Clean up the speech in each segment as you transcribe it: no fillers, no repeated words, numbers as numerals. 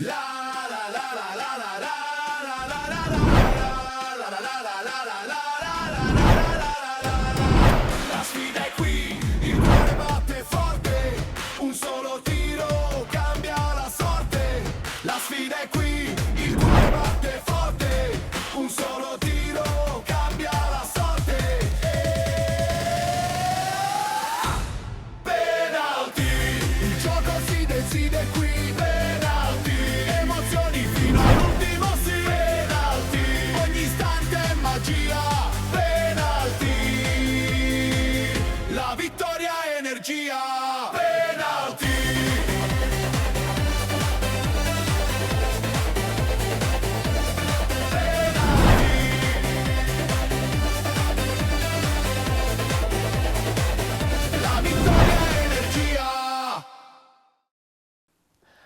La sfida è qui, il cuore batte forte, un solo tiro cambia la sorte. La sfida è qui, il cuore batte forte, un solo tiro cambia la sorte. Penalty, il gioco si decide qui. Penalty, emozioni fino all'ultimo sì. Penalty, ogni istante è magia. Penalty, la vittoria è energia. Penalty. La vittoria è energia.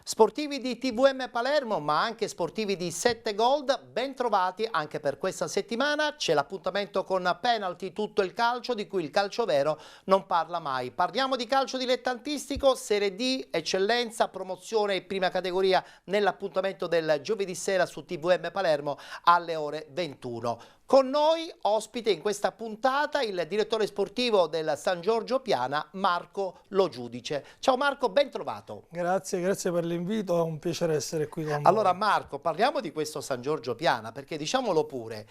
Sportivi di TVM Palermo, ma anche sportivi di 7 Gold, ben trovati anche per questa settimana. C'è l'appuntamento con Penalty, tutto il calcio di cui il calcio vero non parla mai. Parliamo di calcio dilettantistico, Serie D, eccellenza, promozione e prima categoria nell'appuntamento del giovedì sera su TVM Palermo alle ore 21. Con noi ospite in questa puntata il direttore sportivo del San Giorgio Piana, Marco Lo Giudice. Ciao Marco, ben trovato. Grazie per l'invito, è un piacere essere qui con voi. Allora Marco, parliamo di questo San Giorgio Piana, perché diciamolo pure,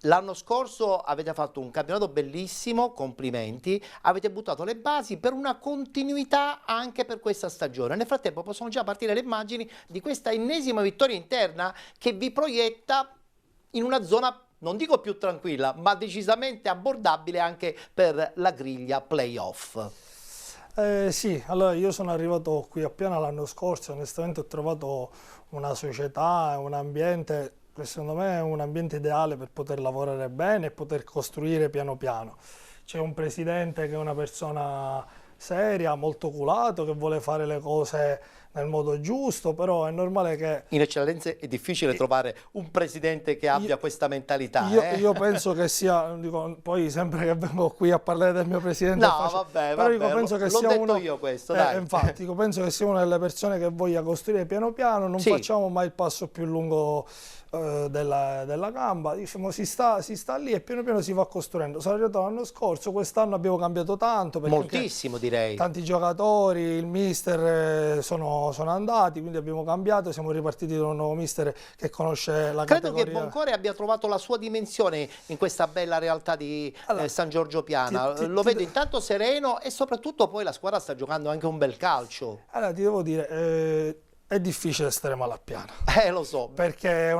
l'anno scorso avete fatto un campionato bellissimo, complimenti, avete buttato le basi per una continuità anche per questa stagione. Nel frattempo possono già partire le immagini di questa ennesima vittoria interna che vi proietta in una zona, non dico più tranquilla, ma decisamente abbordabile anche per la griglia playoff. Sì, allora io sono arrivato qui a Piana l'anno scorso, onestamente ho trovato una società, un ambiente che secondo me è un ambiente ideale per poter lavorare bene e poter costruire piano piano. C'è un presidente che è una persona seria, molto culato, che vuole fare le cose nel modo giusto, però è normale che... In eccellenze è difficile trovare un presidente che abbia questa mentalità. Io penso che sia, dico, poi sempre che vengo qui a parlare del mio presidente... No, vabbè, però dico, penso che l'ho sia detto uno, io questo, dai. Infatti, dico, penso che sia una delle persone che voglia costruire piano piano, non Sì. facciamo mai il passo più lungo della gamba, diciamo, si sta lì e piano piano si va costruendo. Sono arrivato l'anno scorso, quest'anno abbiamo cambiato tanto, perché Moltissimo direi. tanti giocatori, il mister sono andati, quindi abbiamo cambiato, siamo ripartiti con un nuovo mister che conosce la Credo categoria. che Boncore abbia trovato la sua dimensione in questa bella realtà di Allora, San Giorgio Piana. Lo vedo intanto sereno e soprattutto poi la squadra sta giocando anche un bel calcio. Allora, ti devo dire, è difficile stare male a Piana, Lo so. perché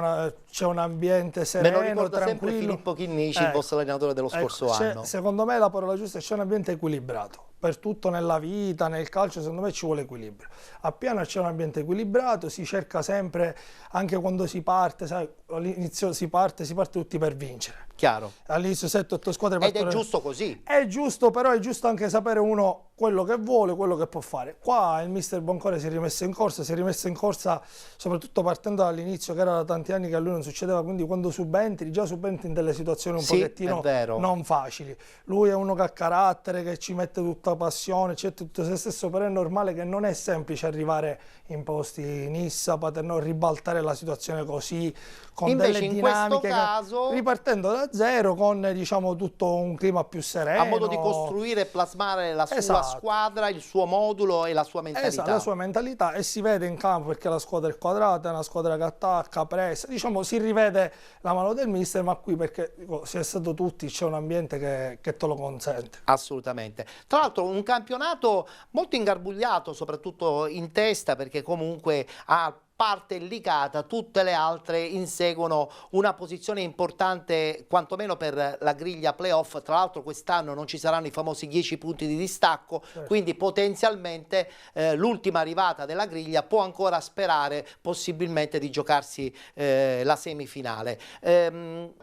c'è un ambiente Me sereno, lo ricorda sempre tranquillo. Filippo Chinnici, il vostro allenatore dello scorso anno. Secondo me la parola giusta è c'è un ambiente equilibrato. Per tutto nella vita, nel calcio, secondo me ci vuole equilibrio. A Piana c'è un ambiente equilibrato, si cerca sempre, anche quando si parte, sai, all'inizio si parte tutti per vincere. Chiaro. All'inizio 7-8 squadre Ed è partono. giusto così. È giusto, però è giusto anche sapere uno quello che vuole, quello che può fare. Qua il mister Boncore si è rimesso in corsa soprattutto partendo dall'inizio, che era da tanti anni che a lui non succedeva, quindi quando già subentri in delle situazioni un Sì, pochettino è vero. non facili. Lui è uno che ha carattere, che ci mette tutta passione, c'è tutto se stesso, però è normale che non è semplice arrivare in posti Nissa, Paternò, ribaltare la situazione così, con Invece delle in questo dinamiche, caso, ripartendo da zero, con diciamo tutto un clima più sereno. a modo di costruire e plasmare la sua squadra, il suo modulo e la sua mentalità. Esatto, la sua mentalità, e si vede in campo perché la squadra è quadrata, è una squadra che attacca, pressa, diciamo si rivede la mano del mister, ma qui perché dico, si è stato tutti, c'è un ambiente che te lo consente. Assolutamente. Tra l'altro un campionato molto ingarbugliato, soprattutto in testa, perché comunque ha parte licata, tutte le altre inseguono una posizione importante quantomeno per la griglia playoff. Tra l'altro quest'anno non ci saranno i famosi 10 punti di distacco, certo. Quindi potenzialmente l'ultima arrivata della griglia può ancora sperare possibilmente di giocarsi la semifinale.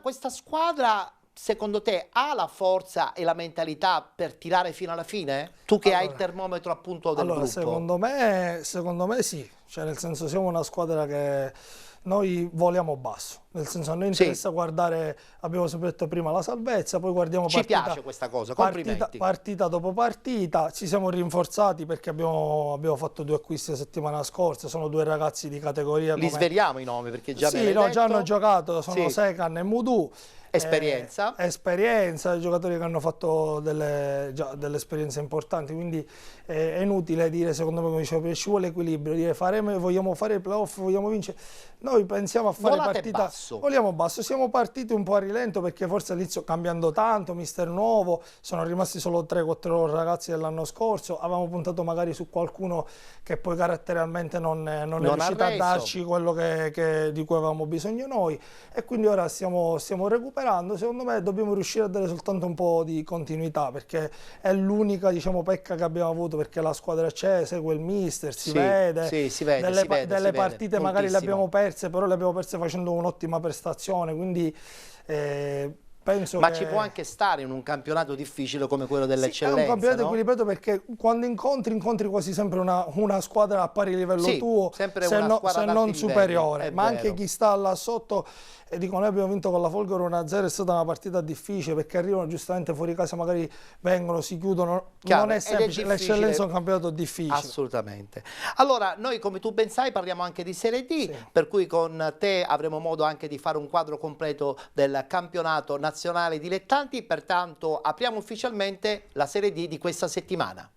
Questa squadra secondo te ha la forza e la mentalità per tirare fino alla fine? Tu che hai il termometro appunto del Allora, gruppo. secondo me sì, cioè nel senso siamo una squadra che noi voliamo basso, nel senso a noi interessa guardare, abbiamo sempre detto prima la salvezza, poi guardiamo Ci piace questa cosa, complimenti. partita dopo partita, ci siamo rinforzati perché abbiamo fatto 2 acquisti la settimana scorsa, sono 2 ragazzi di categoria. Li sveliamo i nomi perché già me Sì, l'hai no, detto. già hanno giocato, sono Sì. Sekan e Mudu. Esperienza. Esperienza, giocatori che hanno fatto già delle esperienze importanti, quindi è inutile dire, secondo me, come dicevo prima, ci vuole equilibrio, dire vogliamo fare i playoff, vogliamo vincere. Noi pensiamo a fare Volate partita, basso. vogliamo basso, siamo partiti un po' a rilento perché forse all'inizio cambiando tanto, mister nuovo, sono rimasti solo 3-4 ragazzi dell'anno scorso, avevamo puntato magari su qualcuno che poi caratterialmente non è riuscito a darci quello di cui avevamo bisogno noi, e quindi ora stiamo recuperando. Secondo me dobbiamo riuscire a dare soltanto un po' di continuità perché è l'unica, diciamo, pecca che abbiamo avuto, perché la squadra c'è, segue il mister, si vede, delle partite magari le abbiamo perse, però le abbiamo perse facendo un'ottima prestazione, quindi penso Ma che ci può anche stare in un campionato difficile come quello sì, dell'eccellenza, è un campionato no? equilibrato perché quando incontri quasi sempre una squadra a pari livello tuo, sempre se, una squadra se ad non alti superiore, livelli, ma è anche vero. chi sta là sotto. E dico, noi abbiamo vinto con la Folgore 1-0, è stata una partita difficile perché arrivano giustamente fuori casa, magari vengono, si chiudono, Chiaro, non è ed è semplice, difficile. l'eccellenza è un campionato difficile. Assolutamente. Allora, noi come tu ben sai parliamo anche di Serie D, per cui con te avremo modo anche di fare un quadro completo del campionato nazionale dilettanti, pertanto apriamo ufficialmente la Serie D di questa settimana.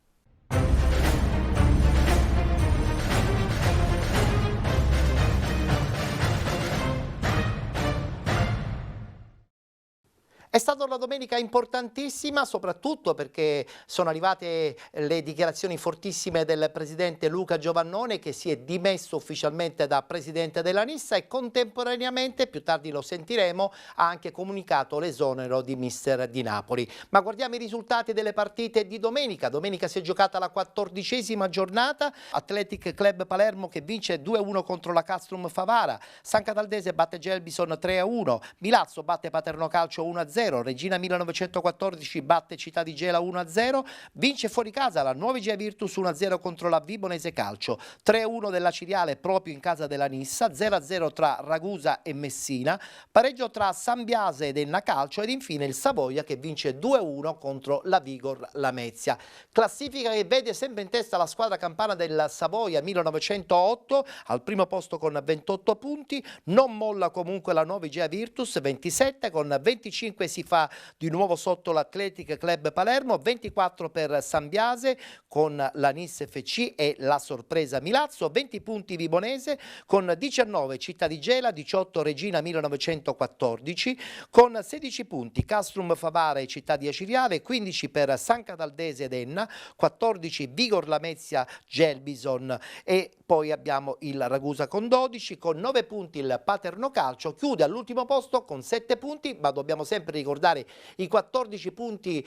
È stata una domenica importantissima, soprattutto perché sono arrivate le dichiarazioni fortissime del presidente Luca Giovannone, che si è dimesso ufficialmente da presidente della Nissa e contemporaneamente, più tardi lo sentiremo, ha anche comunicato l'esonero di mister di Napoli. Ma guardiamo i risultati delle partite di domenica. Domenica si è giocata la 14ª giornata, Athletic Club Palermo che vince 2-1 contro la Castrum Favara, San Cataldese batte Gelbison 3-1, Milazzo batte Paterno Calcio 1-0, Regina 1914 batte Città di Gela 1-0, vince fuori casa la Nuova Virtus 1-0 contro la Vibonese Calcio, 3-1 della Ciriale proprio in casa della Nissa, 0-0 tra Ragusa e Messina, pareggio tra San Biase ed Enna Calcio ed infine il Savoia che vince 2-1 contro la Vigor Lamezia. Classifica che vede sempre in testa la squadra campana del Savoia 1908 al primo posto con 28 punti, non molla comunque la Nuova Virtus 27, con 25 si fa di nuovo sotto l'Athletic Club Palermo, 24 per San Biase con la Nis FC e la sorpresa Milazzo, 20 punti Vibonese con 19 Città di Gela, 18 Regina 1914, con 16 punti Castrum Favara e Città di Aciriale, 15 per San Cataldese ed Enna, 14 Vigor Lamezia Gelbison e poi abbiamo il Ragusa con 12, con 9 punti il Paterno Calcio, chiude all'ultimo posto con 7 punti, ma dobbiamo sempre ricordare i 14 punti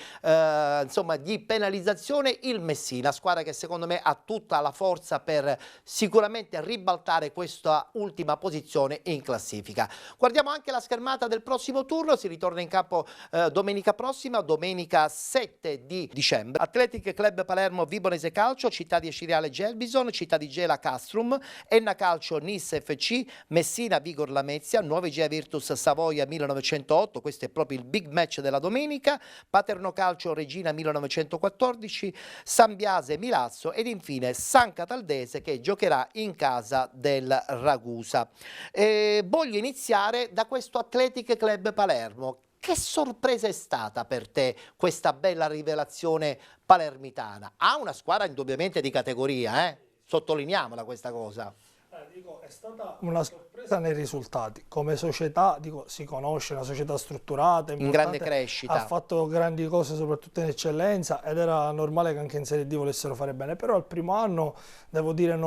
insomma di penalizzazione il Messina, squadra che secondo me ha tutta la forza per sicuramente ribaltare questa ultima posizione in classifica. Guardiamo anche la schermata del prossimo turno, si ritorna in campo domenica prossima, domenica 7 di dicembre. Athletic Club Palermo Vibonese Calcio, Città di Aciriale Gelbison, Città di Gela Castrum, Enna Calcio Nis FC, Messina Vigor Lamezia, Nuova Virtus Savoia 1908, questo è proprio il big match della domenica, Paterno Calcio Regina 1914, San Biase Milazzo ed infine San Cataldese che giocherà in casa del Ragusa. Voglio iniziare da questo Athletic Club Palermo. Che sorpresa è stata per te questa bella rivelazione palermitana? Ha una squadra indubbiamente di categoria, sottolineiamola questa cosa. Dico, è stata una sorpresa nei risultati. Come società, dico, si conosce, una società strutturata, in grande crescita, ha fatto grandi cose soprattutto in eccellenza ed era normale che anche in Serie D volessero fare bene, però al primo anno devo dire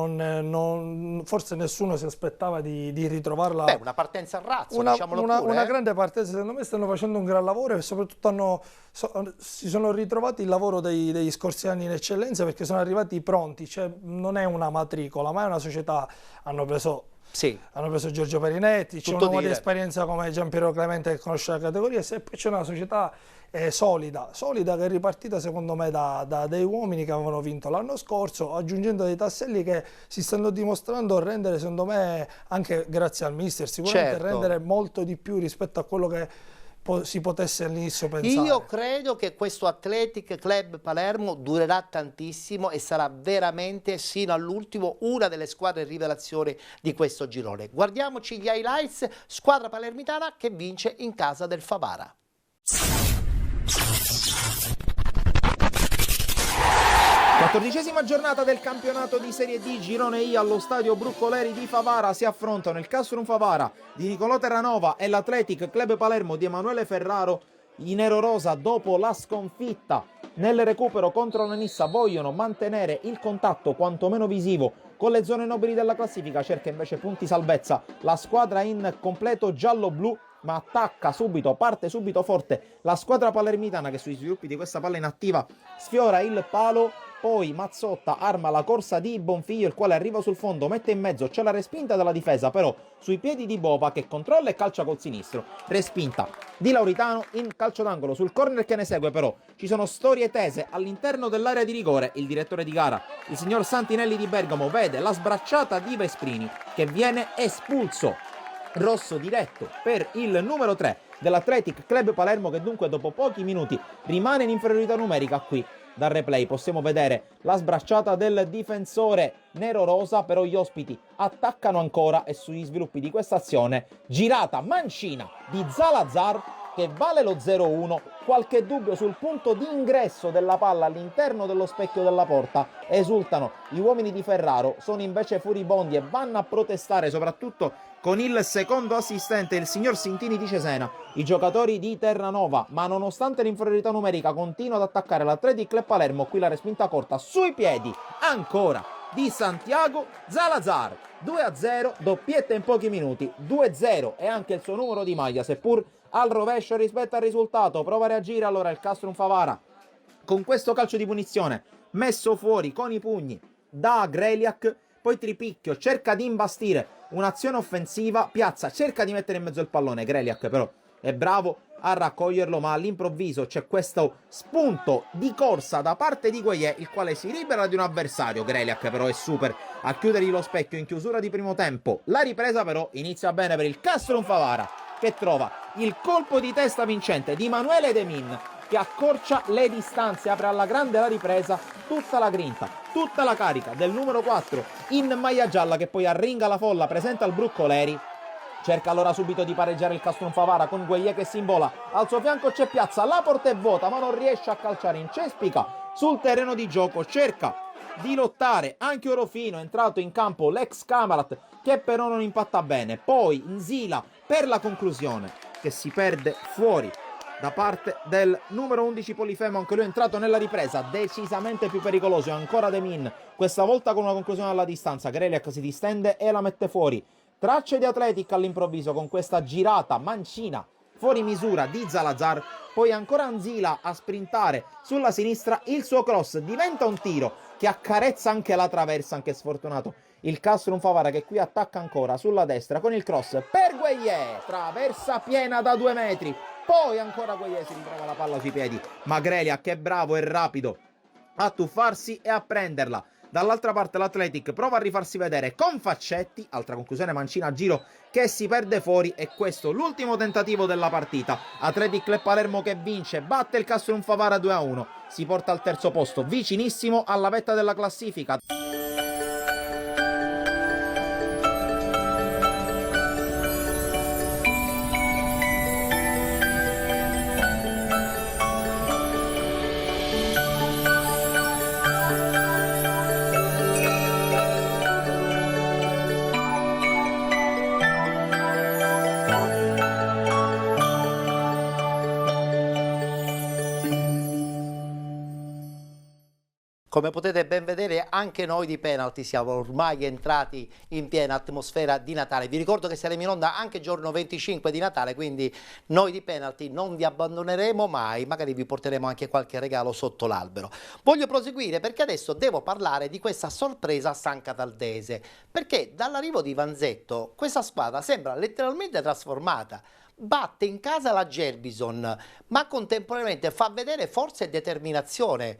forse nessuno si aspettava di ritrovarla. Beh, una partenza a razzo, diciamolo pure, una grande partenza, secondo me stanno facendo un gran lavoro e soprattutto si sono ritrovati il lavoro degli scorsi anni in eccellenza perché sono arrivati pronti, cioè non è una matricola ma è una società Sì. hanno preso Giorgio Perinetti, c'è Tutto un uomo di dire. esperienza come Giampiero Clemente che conosce la categoria, e poi c'è una società solida che è ripartita secondo me da dei uomini che avevano vinto l'anno scorso, aggiungendo dei tasselli che si stanno dimostrando rendere, secondo me, anche grazie al mister, sicuramente Certo. rendere molto di più rispetto a quello che si potesse all'inizio pensare. Io credo che questo Athletic Club Palermo durerà tantissimo e sarà veramente sino all'ultimo una delle squadre rivelazioni di questo girone. Guardiamoci gli highlights, squadra palermitana che vince in casa del Favara. 14ª giornata del campionato di Serie D Girone I allo stadio Bruccoleri di Favara. Si affrontano il Castrum Favara di Nicolò Terranova e l'Athletic Club Palermo di Emanuele Ferraro. I nerorosa, dopo la sconfitta nel recupero contro la Nissa, vogliono mantenere il contatto quantomeno visivo con le zone nobili della classifica. Cerca invece punti salvezza la squadra in completo giallo-blu, ma attacca subito, parte subito forte la squadra palermitana, che sui sviluppi di questa palla inattiva sfiora il palo. Poi Mazzotta arma la corsa di Bonfiglio, il quale arriva sul fondo, mette in mezzo, c'è la respinta della difesa però sui piedi di Bova, che controlla e calcia col sinistro. Respinta di Lauritano in calcio d'angolo. Sul corner che ne segue però ci sono storie tese all'interno dell'area di rigore. Il direttore di gara, il signor Santinelli di Bergamo, vede la sbracciata di Vesprini che viene espulso. Rosso diretto per il numero 3 dell'Athletic Club Palermo, che dunque dopo pochi minuti rimane in inferiorità numerica. Qui dal replay possiamo vedere la sbracciata del difensore nero-rosa, però gli ospiti attaccano ancora e sugli sviluppi di questa azione girata mancina di Zalazar che vale lo 0-1. Qualche dubbio sul punto di ingresso della palla all'interno dello specchio della porta. Esultano gli uomini di Ferraro, sono invece furibondi e vanno a protestare, soprattutto con il secondo assistente, il signor Sintini di Cesena. I giocatori di Terranova, ma nonostante l'inferiorità numerica, continuano ad attaccare l'Athletic Club Palermo. Qui la respinta corta sui piedi ancora di Santiago Zalazar. 2-0, doppietta in pochi minuti. 2-0 è anche il suo numero di maglia, seppur al rovescio rispetto al risultato. Prova a reagire allora il Castrum Favara con questo calcio di punizione messo fuori con i pugni da Greliak. Poi Tripicchio cerca di imbastire un'azione offensiva, Piazza cerca di mettere in mezzo il pallone, Greliak però è bravo a raccoglierlo, ma all'improvviso c'è questo spunto di corsa da parte di Gueye, il quale si libera di un avversario. Greliak però è super a chiudergli lo specchio in chiusura di primo tempo. La ripresa però inizia bene per il Castrum Favara, che trova il colpo di testa vincente di Emanuele Demin, che accorcia le distanze, apre alla grande la ripresa, tutta la grinta, tutta la carica del numero 4 in maglia gialla, che poi arringa la folla presente al Bruccoleri. Cerca allora subito di pareggiare il Castrum Favara con Gueye che si imbola, al suo fianco c'è Piazza, la porta è vuota ma non riesce a calciare, incespica sul terreno di gioco, cerca di lottare anche Orofino, è entrato in campo l'ex Camarat che però non impatta bene. Poi Nzila per la conclusione che si perde fuori da parte del numero 11 Polifemo, anche lui è entrato nella ripresa, decisamente più pericoloso. E ancora Demin, questa volta con una conclusione alla distanza. Greliak si distende e la mette fuori. Tracce di Athletic all'improvviso con questa girata mancina fuori misura di Zalazar. Poi ancora Nzila a sprintare sulla sinistra, il suo cross diventa un tiro che accarezza anche la traversa, anche sfortunato il Castrum Favara, che qui attacca ancora sulla destra con il cross per Gueye, traversa piena da 2 metri. Poi ancora Gueye si ritrova la palla sui piedi, ma Greliak che è bravo e rapido a tuffarsi e a prenderla. Dall'altra parte l'Athletic prova a rifarsi vedere con Faccetti, altra conclusione mancina a giro che si perde fuori. E questo l'ultimo tentativo della partita. Athletic Club Palermo che vince, batte il Castrum Favara 2-1, si porta al terzo posto, vicinissimo alla vetta della classifica. Come potete ben vedere, anche noi di Penalty siamo ormai entrati in piena atmosfera di Natale. Vi ricordo che saremo in onda anche giorno 25 di Natale, quindi noi di Penalty non vi abbandoneremo mai, magari vi porteremo anche qualche regalo sotto l'albero. Voglio proseguire perché adesso devo parlare di questa sorpresa San Cataldese, perché dall'arrivo di Vanzetto questa squadra sembra letteralmente trasformata. Batte in casa la Gerbison, ma contemporaneamente fa vedere forza e determinazione.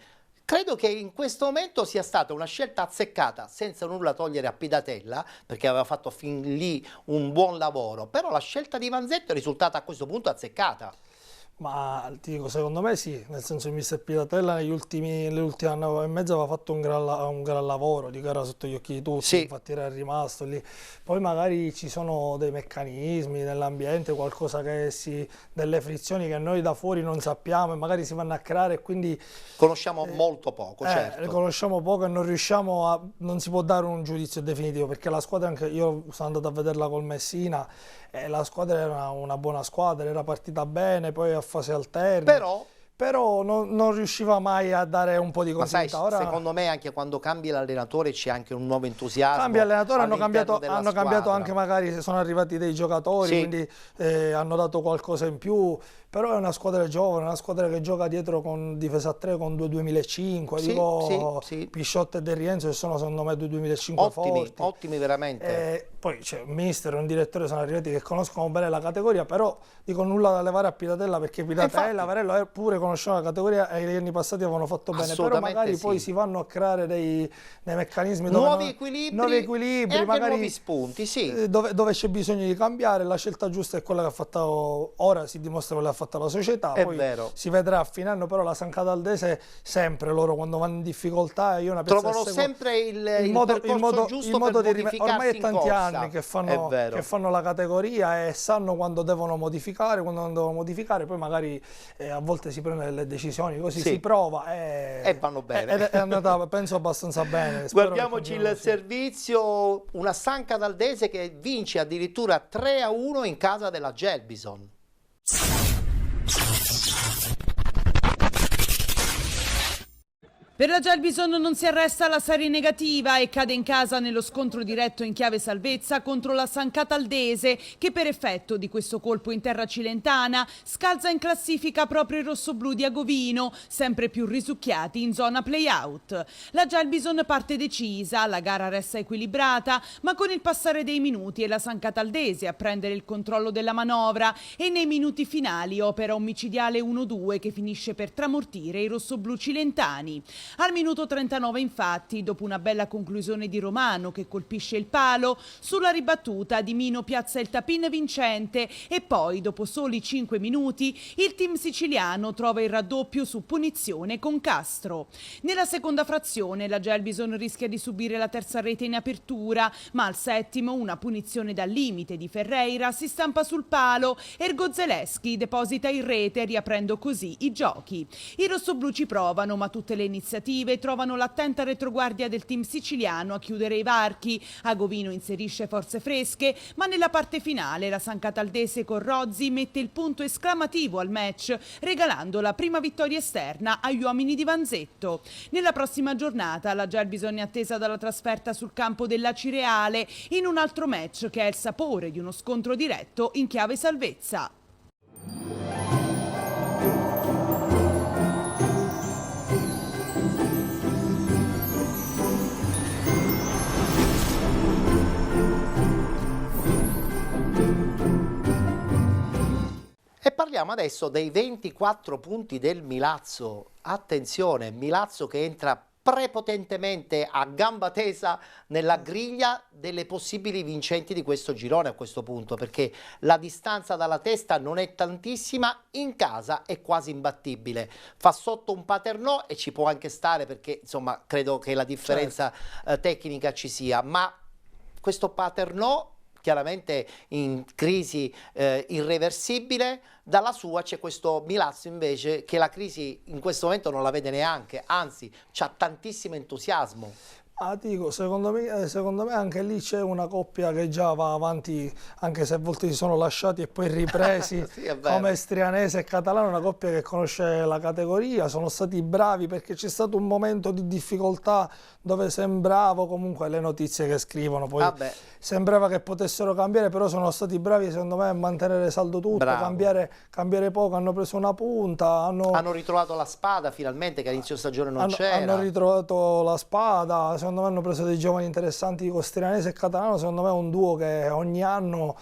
Credo che in questo momento sia stata una scelta azzeccata, senza nulla togliere a Pidatella, perché aveva fatto fin lì un buon lavoro, però la scelta di Vanzetto è risultata a questo punto azzeccata. Ma ti dico, secondo me sì, nel senso che Mister Piratella nell'ultimo anno e mezzo aveva fatto un gran lavoro, di gara sotto gli occhi di tutti, Sì. infatti era rimasto lì. Poi magari ci sono dei meccanismi nell'ambiente, delle frizioni che noi da fuori non sappiamo e magari si vanno a creare e quindi Conosciamo molto poco, le certo. conosciamo poco e non si può dare un giudizio definitivo, perché la squadra, anche io sono andato a vederla col Messina, e la squadra era una buona squadra, era partita bene, poi a fase alterna. Però non riusciva mai a dare un po' di Ma sai, continuità. Ora secondo me anche quando cambi l'allenatore c'è anche un nuovo entusiasmo. cambia allenatore, hanno all'interno cambiato della anche, magari se sono arrivati dei giocatori, Sì. quindi hanno dato qualcosa in più, però è una squadra giovane, una squadra che gioca dietro con difesa a 3 con 2-2005, Sì, dico sì, sì. Pisciotto e De Rienzo, che sono secondo me 2-2005 Ottimi, forti. ottimi veramente. Poi c'è un mister e un direttore, sono arrivati che conoscono bene la categoria, però dico nulla da levare a Piratella, perché Piratella, infatti. Varello pure conoscevano la categoria e gli anni passati avevano fatto bene, però Assolutamente magari sì. poi si vanno a creare dei meccanismi dove Nuovi equilibri e anche magari nuovi spunti, sì. dove c'è bisogno di cambiare. La scelta giusta è quella che ha fatto ora, si dimostra quella che ha fatto la società, È poi vero. si vedrà a fine anno, però la San Cataldese sempre loro quando vanno in difficoltà, io una pezza Trovano seguo sempre il percorso giusto per modificarsi ormai è in tanti corsa. anni che È vero. fanno la categoria e sanno quando devono modificare, quando non devono modificare, poi magari a volte si prendono delle decisioni, così Sì. si prova E vanno bene. ed è andata penso abbastanza bene. Spero che Guardiamoci continui il così. servizio, una San Cataldese che vince addirittura 3-1 in casa della Gelbison. Per la Gelbison non si arresta alla serie negativa e cade in casa nello scontro diretto in chiave salvezza contro la San Cataldese, che per effetto di questo colpo in terra cilentana scalza in classifica proprio i rossoblù di Agovino, sempre più risucchiati in zona play-out. La Gelbison parte decisa, la gara resta equilibrata, ma con il passare dei minuti è la San Cataldese a prendere il controllo della manovra e nei minuti finali opera un micidiale 1-2 che finisce per tramortire i rossoblù cilentani. Al minuto 39 infatti, dopo una bella conclusione di Romano che colpisce il palo, sulla ribattuta Di Mino piazza il tapin vincente e poi, dopo soli 5 minuti, il team siciliano trova il raddoppio su punizione con Castro. Nella seconda frazione la Gelbison rischia di subire la terza rete in apertura, ma al settimo una punizione dal limite di Ferreira si stampa sul palo e Zeleschi deposita in rete riaprendo così i giochi. I rossoblù ci provano, ma tutte le iniziative trovano l'attenta retroguardia del team siciliano a chiudere i varchi. Agovino inserisce forze fresche, ma nella parte finale la San Cataldese con Rozzi mette il punto esclamativo al match, regalando la prima vittoria esterna agli uomini di Vanzetto. Nella prossima giornata la Gelbison è attesa dalla trasferta sul campo della Cireale in un altro match che ha il sapore di uno scontro diretto in chiave salvezza. E parliamo adesso dei 24 punti del Milazzo. Attenzione, Milazzo che entra prepotentemente a gamba tesa nella griglia delle possibili vincenti di questo girone a questo punto, perché la distanza dalla testa non è tantissima, in casa è quasi imbattibile. Fa sotto un Paternò e ci può anche stare perché insomma credo che la differenza tecnica ci sia, ma questo Paternò chiaramente in crisi irreversibile, dalla sua c'è questo Milazzo invece che la crisi in questo momento non la vede neanche, anzi c'ha tantissimo entusiasmo. Ah, dico, secondo me anche lì c'è una coppia che già va avanti, anche se a volte si sono lasciati e poi ripresi, Sì, è vero. come Strianese e Catalano, una coppia che conosce la categoria, sono stati bravi perché c'è stato un momento di difficoltà dove sembrava, comunque le notizie che scrivono, poi Vabbè. sembrava che potessero cambiare, però sono stati bravi secondo me a mantenere saldo tutto, Bravo. cambiare poco, hanno preso una punta, Hanno ritrovato la spada finalmente, che all'inizio stagione non c'era. hanno ritrovato la spada, secondo me hanno preso dei giovani interessanti con Strianese e Catalano, secondo me è un duo che ogni anno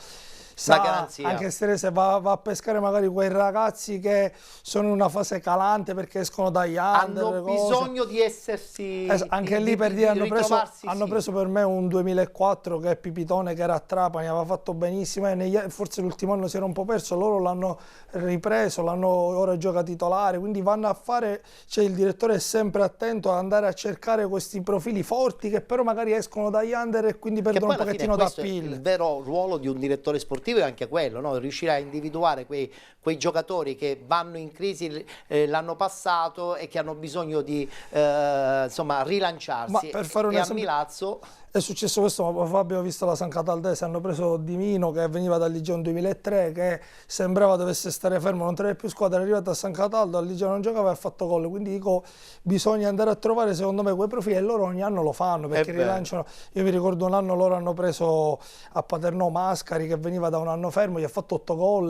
sa, garanzia. anche Strianese va a pescare magari quei ragazzi che sono in una fase calante perché escono dagli under, Hanno cose. bisogno di essersi... Anche lì per dire ritrovarsi, hanno sì. preso per me un 2004 che è Pipitone, che era a Trapani, aveva fatto benissimo e forse l'ultimo anno si era un po' perso, loro l'hanno ripreso, ora gioca titolare, quindi vanno a fare, cioè il direttore è sempre attento ad andare a cercare questi profili forti che però magari escono dagli under e quindi Che perdono poi un alla fine pochettino questo è d'appeal. il vero ruolo di un direttore sportivo, è anche quello, no? Riuscire a individuare quei giocatori che vanno in crisi l'anno passato e che hanno bisogno di insomma rilanciarsi. Ma per fare un e a esempio- Milazzo È successo questo, ma abbiamo visto la San Cataldese, hanno preso Di Mino che veniva dal Ligione 2003, che sembrava dovesse stare fermo, non tenere più squadra, è arrivato a San Cataldo, al Ligione non giocava e ha fatto gol, quindi dico bisogna andare a trovare secondo me quei profili e loro ogni anno lo fanno perché vero. rilanciano. Io mi ricordo un anno loro hanno preso a Paternò Mascari che veniva da un anno fermo, gli ha fatto 8 gol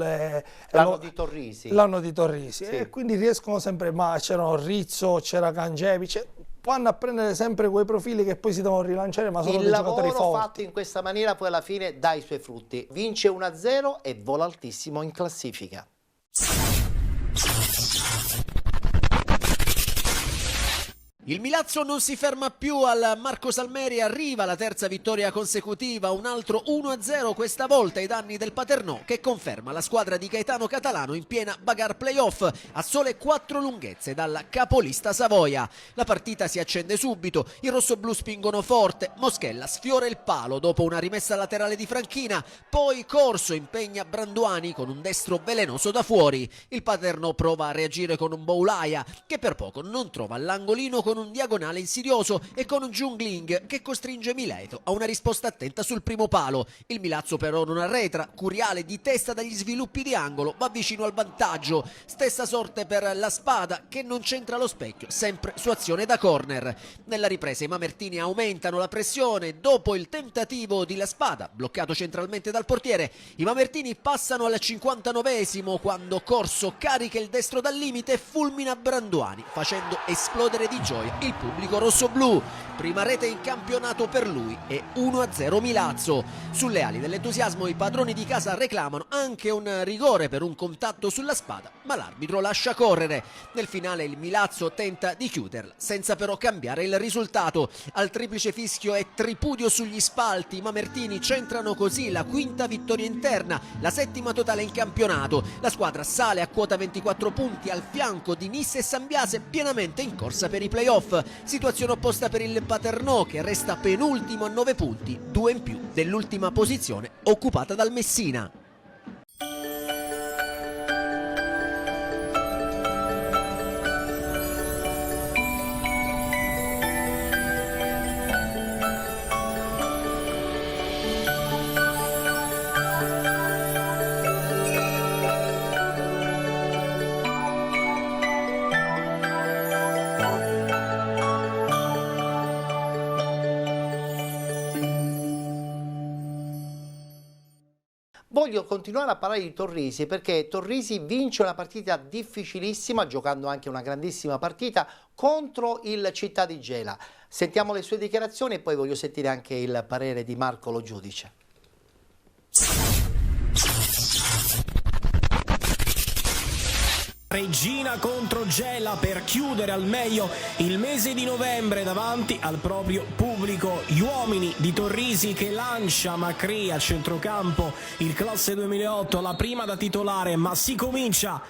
l'anno di Torrisi. l'anno di Torrisi Sì. e quindi riescono sempre, ma c'erano Rizzo, c'era Cangevi, vanno a prendere sempre quei profili che poi si devono rilanciare, ma sono Il dei giocatori lavoro forti. fatto in questa maniera poi alla fine dà i suoi frutti. Vince 1-0 e vola altissimo in classifica. Il Milazzo non si ferma più al Marco Salmeri, arriva la terza vittoria consecutiva, un altro 1-0 questa volta ai danni del Paternò che conferma la squadra di Gaetano Catalano in piena bagarre playoff a sole 4 lunghezze dalla capolista Savoia. La partita si accende subito, i rossoblù spingono forte, Moschella sfiora il palo dopo una rimessa laterale di Franchina, poi Corso impegna Branduani con un destro velenoso da fuori. Il Paternò prova a reagire con un Boulaia che per poco non trova l'angolino con un diagonale insidioso e con un jungling che costringe Mileto a una risposta attenta sul primo palo. Il Milazzo però non arretra, Curiale di testa dagli sviluppi di angolo va vicino al vantaggio. Stessa sorte per la Spada che non centra lo specchio, sempre su azione da corner. Nella ripresa i Mamertini aumentano la pressione dopo il tentativo di La Spada, bloccato centralmente dal portiere. I Mamertini passano al 59esimo quando Corso carica il destro dal limite e fulmina Branduani facendo esplodere di gioia il pubblico rossoblù. Prima rete in campionato per lui e 1-0 Milazzo. Sulle ali dell'entusiasmo i padroni di casa reclamano anche un rigore per un contatto sulla Spada, ma l'arbitro lascia correre. Nel finale il Milazzo tenta di chiuderla senza però cambiare il risultato. Al triplice fischio e tripudio sugli spalti i Mamertini centrano così la quinta vittoria interna, la settima totale in campionato. La squadra sale a quota 24 punti al fianco di Nisse e Sambiase pienamente in corsa per i playoff. Situazione opposta per il Paternò che resta penultimo a 9 punti, 2 in più dell'ultima posizione occupata dal Messina. Voglio continuare a parlare di Torrisi perché Torrisi vince una partita difficilissima, giocando anche una grandissima partita contro il Città di Gela. Sentiamo le sue dichiarazioni e poi voglio sentire anche il parere di Marco Lo Giudice. Regina contro Gela per chiudere al meglio il mese di novembre davanti al proprio pubblico. Gli uomini di Torrisi che lancia Macri a centrocampo, il classe 2008, la prima da titolare, ma si comincia.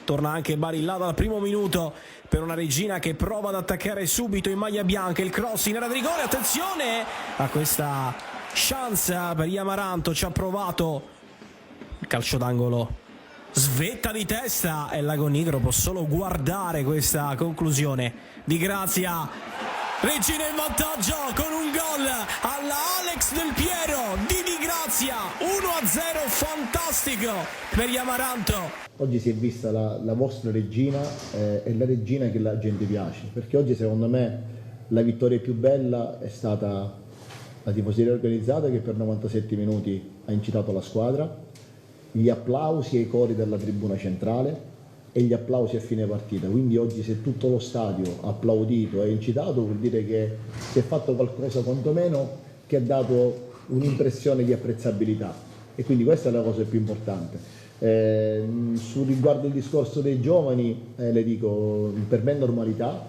Torna anche Barilla dal primo minuto per una Regina che prova ad attaccare subito in maglia bianca. Il cross in area di rigore, attenzione a questa chance per gli Amaranto, ci ha provato il calcio d'angolo. Svetta di testa e Lagonigro può solo guardare questa conclusione di Grazia. Regina in vantaggio con un gol alla Alex Del Piero, Di Grazia, 1-0, fantastico per gli Amaranto. Oggi si è vista la vostra regina e la regina che la gente piace, perché oggi secondo me la vittoria più bella è stata la tifoseria organizzata che per 97 minuti ha incitato la squadra, gli applausi e i cori della tribuna centrale e gli applausi a fine partita. Quindi oggi se tutto lo stadio ha applaudito e incitato vuol dire che si è fatto qualcosa quantomeno che ha dato un'impressione di apprezzabilità, e quindi questa è la cosa più importante. Riguardo il discorso dei giovani, le dico, per me è normalità.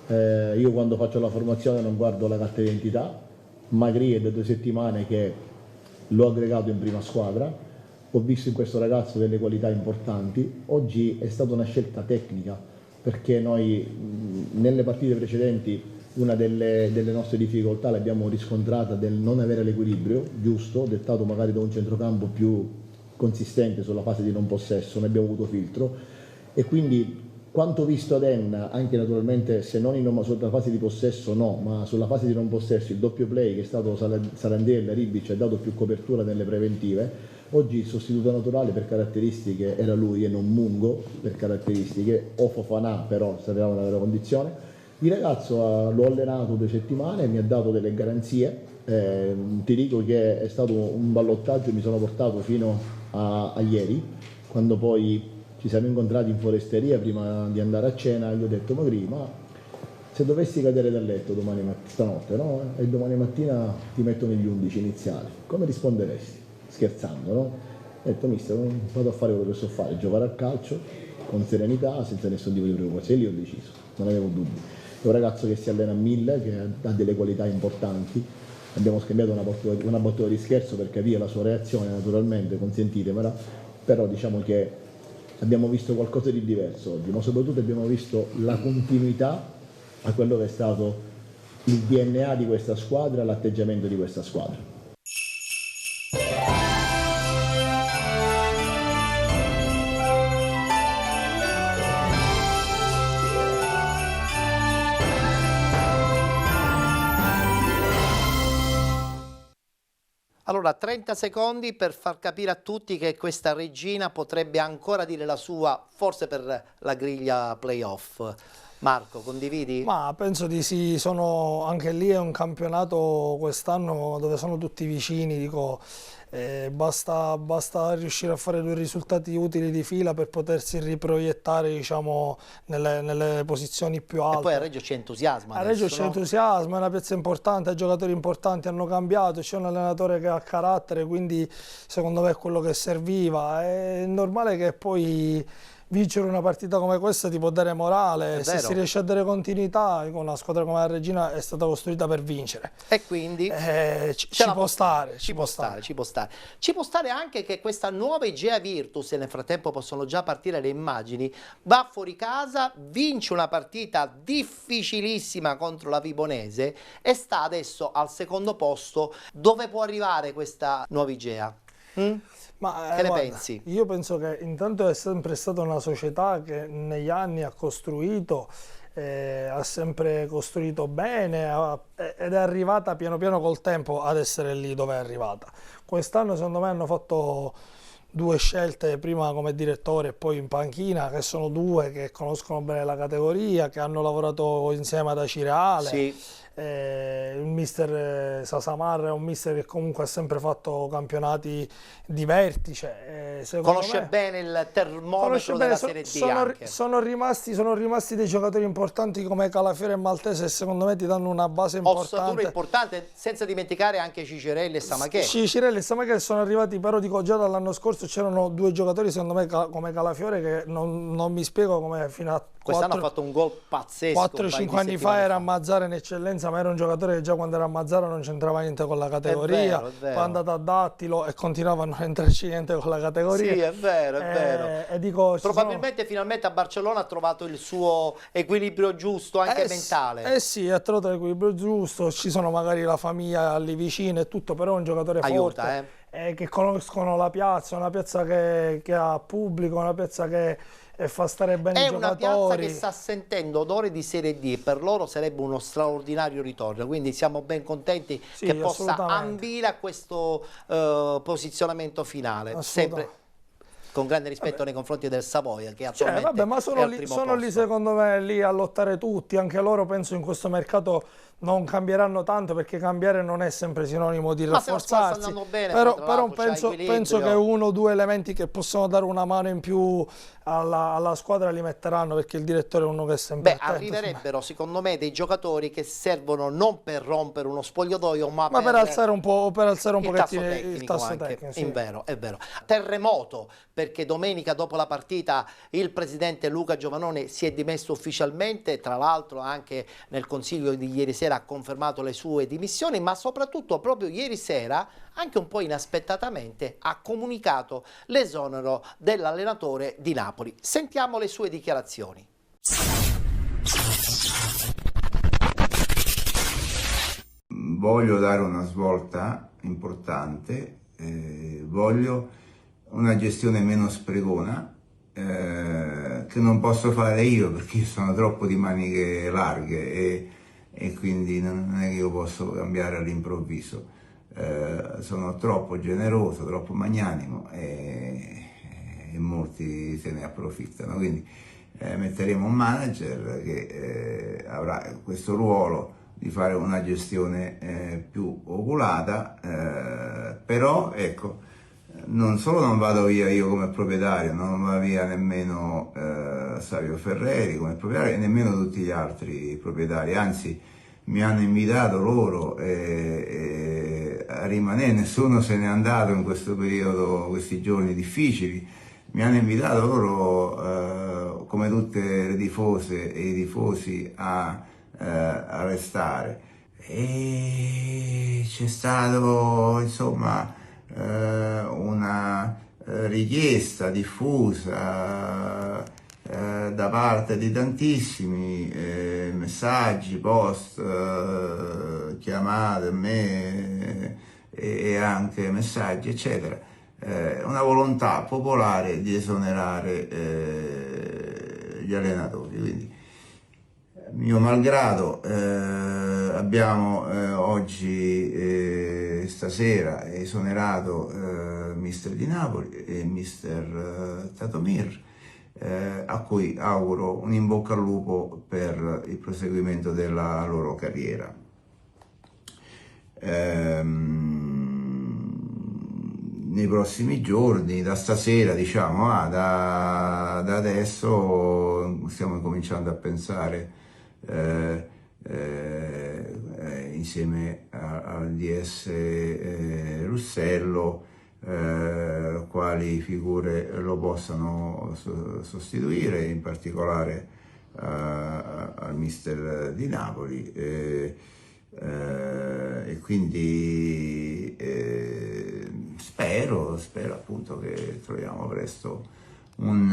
Io quando faccio la formazione non guardo la carta d'identità. Magri è da 2 settimane che l'ho aggregato in prima squadra, ho visto in questo ragazzo delle qualità importanti. Oggi è stata una scelta tecnica, perché noi nelle partite precedenti una delle nostre difficoltà l'abbiamo riscontrata del non avere l'equilibrio giusto, dettato magari da un centrocampo più consistente sulla fase di non possesso, ne abbiamo avuto filtro, e quindi quanto visto ad Enna, anche naturalmente se non sulla fase di possesso no, ma sulla fase di non possesso, il doppio play che è stato Sarandiella, Ribic ha dato più copertura nelle preventive. Oggi il sostituto naturale per caratteristiche era lui e non Mungo per caratteristiche, o Fofanà però se arrivava nella vera condizione. Il ragazzo l'ho allenato 2 settimane, mi ha dato delle garanzie, ti dico che è stato un ballottaggio, mi sono portato fino a ieri, quando poi ci siamo incontrati in foresteria prima di andare a cena e gli ho detto: Magri, ma se dovessi cadere dal letto stanotte, no? E domani mattina ti mettono gli 11 iniziali, come risponderesti? Scherzando, no? Ho detto: mister, vado a fare quello che so fare, giocare a calcio con serenità, senza nessun tipo di preoccupazione. E lì ho deciso, non avevo dubbi. È un ragazzo che si allena a 1000, che ha delle qualità importanti. Abbiamo scambiato una battuta di scherzo per capire la sua reazione, naturalmente, consentitemela, però diciamo che abbiamo visto qualcosa di diverso oggi, ma soprattutto abbiamo visto la continuità a quello che è stato il DNA di questa squadra, l'atteggiamento di questa squadra. Allora, 30 secondi per far capire a tutti che questa regina potrebbe ancora dire la sua, forse per la griglia playoff. Marco, condividi? Ma penso di sì, anche lì è un campionato quest'anno dove sono tutti vicini, dico, basta riuscire a fare 2 risultati utili di fila per potersi riproiettare, diciamo, nelle posizioni più alte. E poi a Reggio c'è entusiasmo A Reggio adesso, c'è no? entusiasmo, è una piazza importante, i giocatori importanti hanno cambiato, c'è un allenatore che ha carattere, quindi secondo me è quello che serviva. È normale che poi vincere una partita come questa ti può dare morale, se si riesce a dare continuità, con una squadra come la Regina è stata costruita per vincere. E quindi ci può stare. Ci può stare anche che questa nuova Igea Virtus, e nel frattempo possono già partire le immagini, va fuori casa, vince una partita difficilissima contro la Vibonese e sta adesso al secondo posto. Dove può arrivare questa nuova Igea? Ma, che ne guarda, pensi? Io penso che intanto è sempre stata una società che negli anni ha costruito, ha sempre costruito bene ed è arrivata piano piano col tempo ad essere lì dove è arrivata. Quest'anno secondo me hanno fatto 2 scelte, prima come direttore e poi in panchina, che sono 2 che conoscono bene la categoria, che hanno lavorato insieme ad Acireale. Sì. Il mister Sasamar è un mister che comunque ha sempre fatto campionati di vertice. Conosce bene il termometro della Serie D anche. Sono rimasti dei giocatori importanti come Calafiore e Maltese, e secondo me ti danno una base Ossatura importante. importante, senza dimenticare anche Cicirelli e Samachè. Cicirelli e Samachè sono arrivati, però dico già dall'anno scorso c'erano 2 giocatori secondo me come Calafiore che non mi spiego come fino a Quest'anno ha fatto un gol pazzesco. 4-5 anni fa era a Mazzara in eccellenza, ma era un giocatore che già quando era a Mazzara non c'entrava niente con la categoria. È vero. Poi è andato a Dattilo e continuava a non entrarci niente con la categoria. Sì, è vero. E dico, probabilmente finalmente a Barcellona ha trovato il suo equilibrio giusto anche mentale. Sì, ha trovato l'equilibrio giusto, ci sono magari la famiglia lì vicino e tutto, però è un giocatore Aiuta, forte. che conoscono la piazza, una piazza che ha pubblico, una piazza che fa stare bene È i una piazza giocatori. che sta sentendo odore di Serie D, per loro sarebbe uno straordinario ritorno, quindi siamo ben contenti Sì, che possa assolutamente. ambire a questo posizionamento finale, Assolutamente. sempre con grande rispetto nei confronti del Savoia, che Cioè, attualmente vabbè, ma è sono al lì, primo sono lì posto. secondo me lì a lottare tutti, anche loro penso in questo mercato non cambieranno tanto, perché cambiare non è sempre sinonimo di Ma se la squadra sta rafforzarsi, andando bene, però, poi tra l'altro c'è penso equilibrio. che uno o due elementi che possono dare una mano in più alla squadra li metteranno, perché il direttore è uno che è sempre Beh, attento, arriverebbero secondo me dei giocatori che servono non per rompere uno spogliatoio, ma per alzare un po', il tasso pochettino il tecnico tasso anche. tecnico, sì. È vero, è vero. Terremoto, perché domenica dopo la partita il presidente Luca Giovannoni si è dimesso ufficialmente, tra l'altro anche nel consiglio di ieri sera ha confermato le sue dimissioni, ma soprattutto proprio ieri sera, anche un po' inaspettatamente, ha comunicato l'esonero dell'allenatore di Napoli. Sentiamo le sue dichiarazioni. Voglio dare una svolta importante, voglio una gestione meno sprecona, che non posso fare io perché io sono troppo di maniche larghe e quindi non è che io posso cambiare all'improvviso. Sono troppo generoso, troppo magnanimo e molti se ne approfittano, quindi metteremo un manager che avrà questo ruolo di fare una gestione più oculata, però ecco, non solo non vado via io come proprietario, non va via nemmeno Savio Ferreri come proprietario e nemmeno tutti gli altri proprietari, anzi mi hanno invitato loro a rimanere, nessuno se n'è andato in questo periodo, questi giorni difficili, mi hanno invitato loro come tutte le tifose e i tifosi a restare, e c'è stato insomma una richiesta diffusa da parte di tantissimi, messaggi, post, chiamate a me e anche messaggi eccetera, una volontà popolare di esonerare gli allenatori, quindi mio malgrado abbiamo oggi stasera esonerato mister di Napoli e mister Tatomir, a cui auguro un in bocca al lupo per il proseguimento della loro carriera. Nei prossimi giorni, da stasera diciamo, da adesso stiamo cominciando a pensare insieme al DS Russello quali figure lo possano sostituire, in particolare al mister di Napoli, e quindi spero appunto che troviamo presto un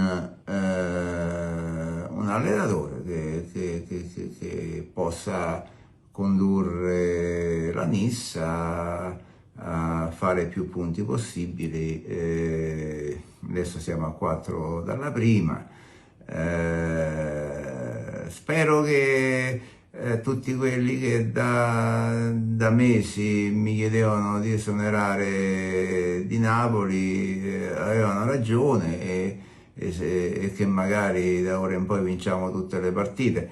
allenatore che possa condurre la NIS a fare più punti possibili. Adesso siamo a 4 dalla prima. Spero che tutti quelli che da mesi mi chiedevano di esonerare di Napoli avevano ragione e che magari da ora in poi vinciamo tutte le partite.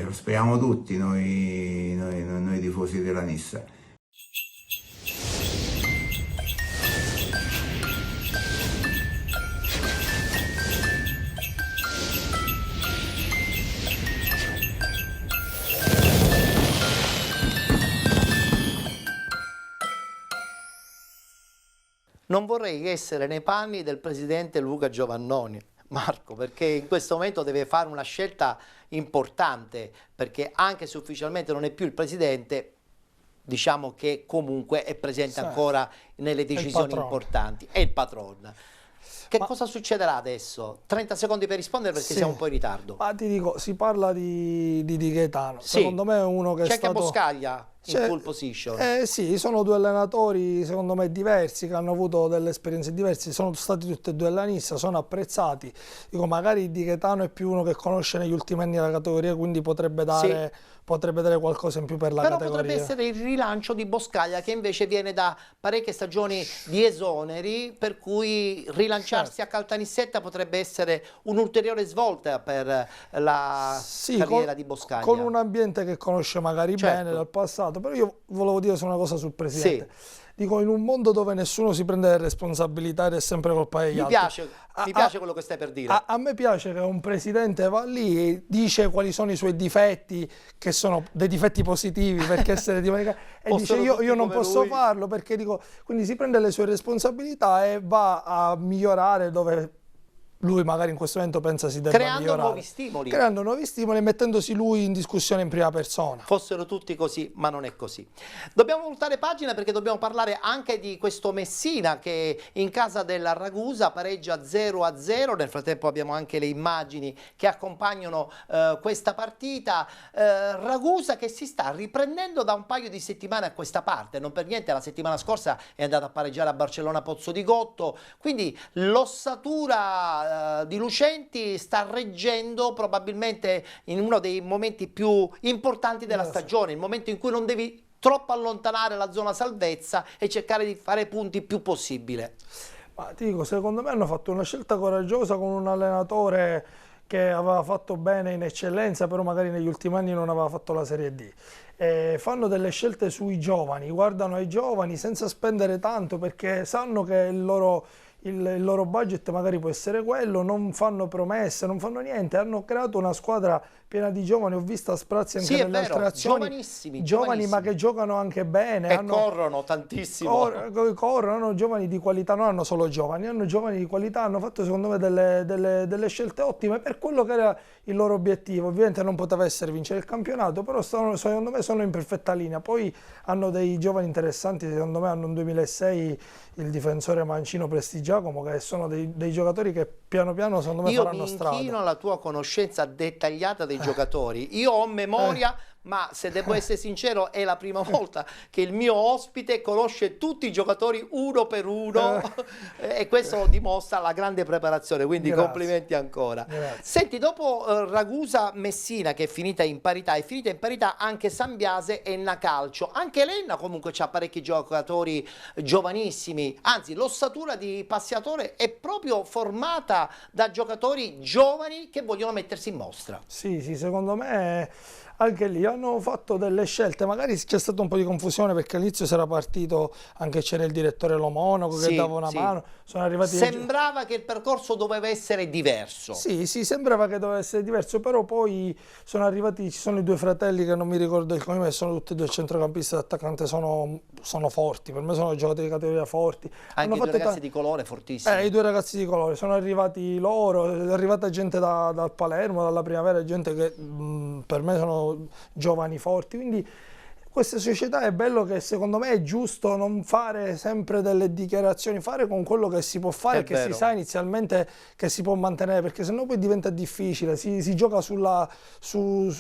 Lo speriamo tutti noi tifosi della Nissa. Non vorrei essere nei panni del presidente Luca Giovannoni, Marco, perché in questo momento deve fare una scelta importante, perché anche se ufficialmente non è più il presidente, diciamo che comunque è presente ancora nelle decisioni importanti, è il patron. Che cosa succederà adesso? 30 secondi per rispondere perché siamo un po' in ritardo. Ma ti dico, si parla di Di Gaetano. Sì. Secondo me è uno che C'è è stato... anche Boscaglia. in pole position. Sì, sono due allenatori secondo me diversi, che hanno avuto delle esperienze diverse, sono stati tutti e due all'Anissa, sono apprezzati. Dico, magari Di Gaetano è più uno che conosce negli ultimi anni la categoria, quindi potrebbe dare qualcosa in più per la categoria. Però potrebbe essere il rilancio di Boscaglia, che invece viene da parecchie stagioni di esoneri, per cui rilanciarsi a Caltanissetta potrebbe essere un'ulteriore svolta per la carriera di Boscaglia. Con un ambiente che conosce magari bene dal passato. Però io volevo dire una cosa sul presidente. Dico, in un mondo dove nessuno si prende le responsabilità ed è sempre colpa degli altri. Mi piace quello che stai per dire. A me piace che un presidente va lì e dice quali sono i suoi difetti, che sono dei difetti positivi, perché essere e dice io non posso farlo, perché quindi si prende le sue responsabilità e va a migliorare dove lui magari in questo momento pensa si debba migliorare. Creando nuovi stimoli e mettendosi lui in discussione in prima persona. Fossero tutti così, ma non è così. Dobbiamo voltare pagina perché dobbiamo parlare anche di questo Messina che in casa della Ragusa pareggia 0-0. Nel frattempo abbiamo anche le immagini che accompagnano questa partita. Ragusa che si sta riprendendo da un paio di settimane a questa parte. Non per niente la settimana scorsa è andata a pareggiare a Barcellona Pozzo di Gotto. Quindi l'ossatura di Lucenti sta reggendo probabilmente in uno dei momenti più importanti della stagione, il momento in cui non devi troppo allontanare la zona salvezza e cercare di fare punti il più possibile. Ma ti dico, secondo me hanno fatto una scelta coraggiosa con un allenatore che aveva fatto bene in eccellenza, però magari negli ultimi anni non aveva fatto la Serie D. Fanno delle scelte sui giovani, guardano ai giovani senza spendere tanto, perché sanno che il loro budget magari può essere quello, non fanno promesse, non fanno niente, hanno creato una squadra piena di giovani, ho visto a sprazzi anche nelle altre azioni, giovani ma che giocano anche bene. E corrono tantissimo. Corrono, hanno giovani di qualità, non hanno solo giovani, hanno giovani di qualità, hanno fatto secondo me delle scelte ottime per quello che era il loro obiettivo. Ovviamente non poteva essere vincere il campionato, però secondo me sono in perfetta linea. Poi hanno dei giovani interessanti, secondo me hanno un 2006 il difensore Mancino Prestigiacomo, che sono dei giocatori che piano piano secondo me faranno strada. Io mi inchino alla tua conoscenza dettagliata dei giocatori. Io ho memoria, ma se devo essere sincero è la prima volta che il mio ospite conosce tutti i giocatori uno per uno e questo dimostra la grande preparazione, quindi complimenti ancora. Senti, dopo Ragusa-Messina che è finita in parità, è finita in parità anche Sambiase-Enna Calcio. Anche l'Enna comunque ha parecchi giocatori giovanissimi, anzi l'ossatura di Passiatore è proprio formata da giocatori giovani che vogliono mettersi in mostra. Sì, secondo me anche lì hanno fatto delle scelte, magari c'è stata un po' di confusione perché all'inizio si era partito, anche c'era il direttore Lomonaco che dava una mano, sono arrivati sembrava che il percorso doveva essere diverso. Sì, sembrava che doveva essere diverso, però poi sono arrivati, ci sono i due fratelli che non mi ricordo il cognome, sono tutti e due centrocampisti d'attaccante, sono forti, per me sono giocatori di categoria forti. Anche i due ragazzi di colore fortissimi. I due ragazzi di colore, sono arrivati loro, è arrivata gente dal Palermo, dalla Primavera, gente che per me sono giovani forti, quindi queste società è bello che secondo me è giusto non fare sempre delle dichiarazioni, fare con quello che si può fare e che si sa inizialmente che si può mantenere, perché sennò poi diventa difficile, si gioca sui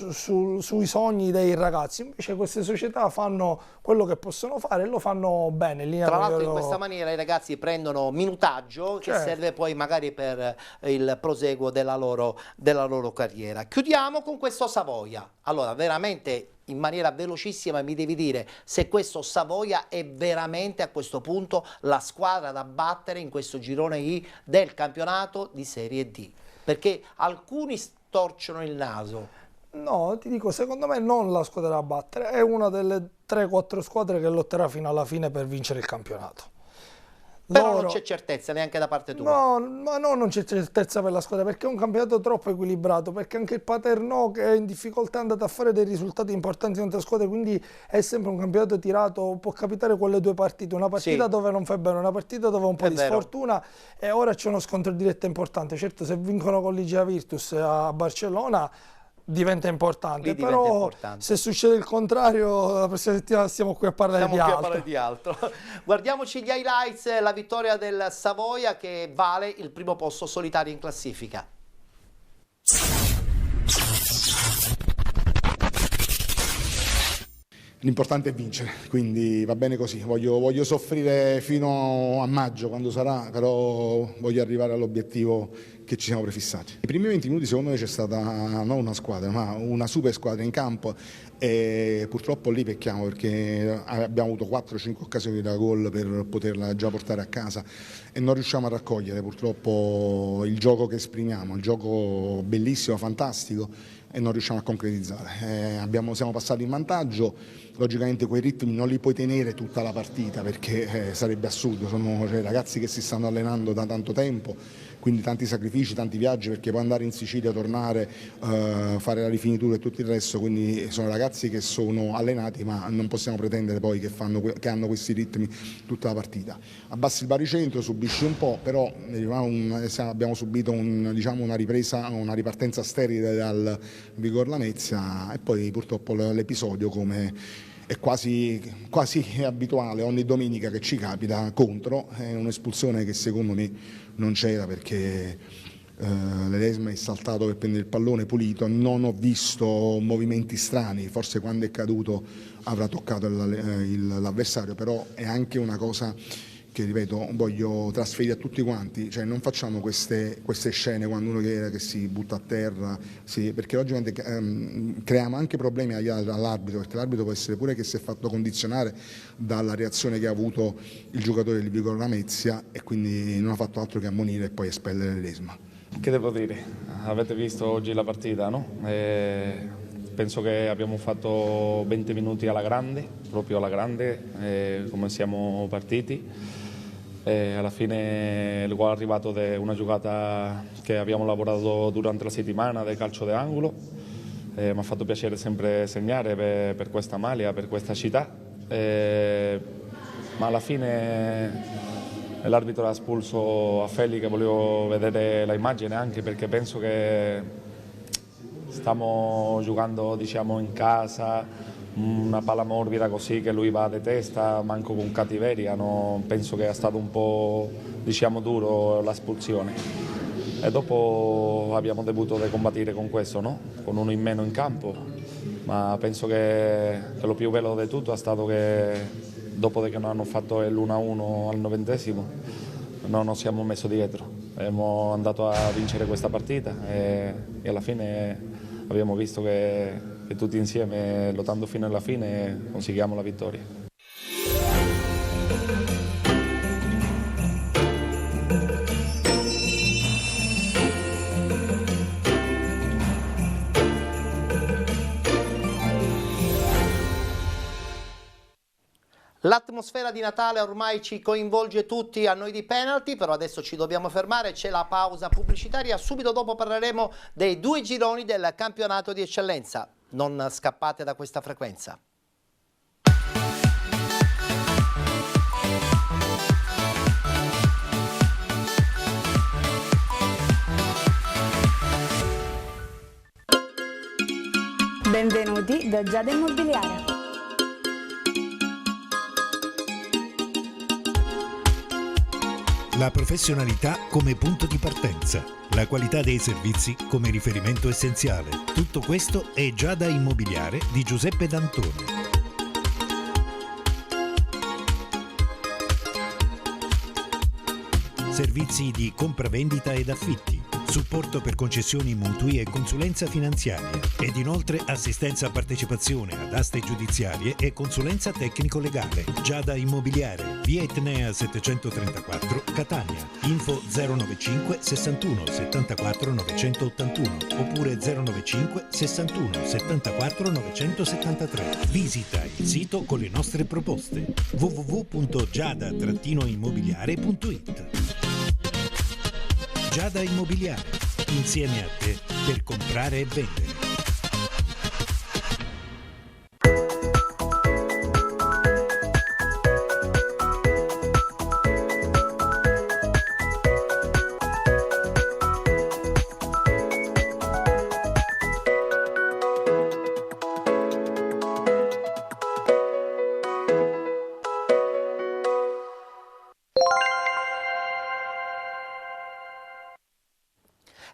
sogni dei ragazzi. Invece queste società fanno quello che possono fare e lo fanno bene. Tra l'altro in questa maniera i ragazzi prendono minutaggio che serve poi magari per il proseguo della loro carriera. Chiudiamo con questo Savoia. Allora, veramente in maniera velocissima mi devi dire se questo Savoia è veramente a questo punto la squadra da battere in questo girone I del campionato di Serie D, perché alcuni storcono il naso. No, ti dico, secondo me non la squadra da battere, è una delle 3-4 squadre che lotterà fino alla fine per vincere il campionato. Però non c'è certezza neanche da parte tua. No, non c'è certezza per la squadra, perché è un campionato troppo equilibrato, perché anche il Paternò che è in difficoltà è andato a fare dei risultati importanti in altre squadre, quindi è sempre un campionato tirato, può capitare quelle due partite, una partita dove non fai bene, una partita dove un po' di sfortuna, e ora c'è uno scontro diretto importante. Certo, se vincono con l'Igea Virtus a Barcellona diventa importante, però se succede il contrario la prossima settimana stiamo qui a parlare di altro. Guardiamoci gli highlights, la vittoria del Savoia che vale il primo posto solitario in classifica. L'importante è vincere, quindi va bene così. Voglio soffrire fino a maggio quando sarà, però voglio arrivare all'obiettivo che ci siamo prefissati. I primi 20 minuti secondo me c'è stata non una squadra, ma una super squadra in campo e purtroppo lì pecchiamo perché abbiamo avuto 4-5 occasioni da gol per poterla già portare a casa e non riusciamo a raccogliere purtroppo il gioco che esprimiamo, il gioco bellissimo, fantastico, e non riusciamo a concretizzare. Siamo passati in vantaggio, logicamente quei ritmi non li puoi tenere tutta la partita perché sarebbe assurdo, sono ragazzi che si stanno allenando da tanto tempo, quindi tanti sacrifici, tanti viaggi perché poi andare in Sicilia, tornare, fare la rifinitura e tutto il resto, quindi sono ragazzi che sono allenati ma non possiamo pretendere poi che hanno questi ritmi tutta la partita. Abbassi il baricentro, subisci un po', però abbiamo subito una ripresa, una ripartenza sterile dal Vigor Lamezia e poi purtroppo l'episodio come è quasi abituale ogni domenica che ci capita contro, è un'espulsione che secondo me non c'era perché Ledesma è saltato per prendere il pallone pulito, non ho visto movimenti strani, forse quando è caduto avrà toccato l'avversario, però è anche una cosa che ripeto voglio trasferire a tutti quanti, cioè non facciamo queste scene quando uno che si butta a terra, perché logicamente creiamo anche problemi all'arbitro, perché l'arbitro può essere pure che si è fatto condizionare dalla reazione che ha avuto il giocatore di Vigor Lamezia e quindi non ha fatto altro che ammonire e poi espellere l'Esma. Che devo dire? Avete visto oggi la partita, no? Penso che abbiamo fatto 20 minuti alla grande, proprio alla grande, come siamo partiti. Alla fine il gol è arrivato da una giocata che abbiamo lavorato durante la settimana del calcio d'angolo. Mi ha fatto piacere sempre segnare per questa maglia, per questa città, ma alla fine l'arbitro ha espulso a Feli, che volevo vedere l'immagine anche perché penso che stiamo giocando in casa, una palla morbida così che lui va di testa, manco con cattiveria, no? Penso che è stato un po' duro l'espulsione. E dopo abbiamo dovuto combattere con questo, no? Con uno in meno in campo, ma penso che lo più bello di tutto è stato che dopo che non hanno fatto l'1-1 al 90esimo non ci siamo messi dietro, abbiamo andato a vincere questa partita e alla fine abbiamo visto che tutti insieme, lottando fino alla fine, conseguiamo la vittoria. L'atmosfera di Natale ormai ci coinvolge tutti, a noi di penalty, però adesso ci dobbiamo fermare, c'è la pausa pubblicitaria, subito dopo parleremo dei 2 gironi del campionato di eccellenza. Non scappate da questa frequenza. Benvenuti da Giada Immobiliare. La professionalità come punto di partenza, la qualità dei servizi come riferimento essenziale. Tutto questo è Giada Immobiliare di Giuseppe D'Antoni. Servizi di compravendita ed affitti, supporto per concessioni mutui e consulenza finanziaria ed inoltre assistenza a partecipazione ad aste giudiziarie e consulenza tecnico-legale. Giada Immobiliare, via Etnea 734, Catania. Info 095 61 74 981 oppure 095 61 74 973. Visita il sito con le nostre proposte www.giada-immobiliare.it. Giada Immobiliare, insieme a te per comprare e vendere.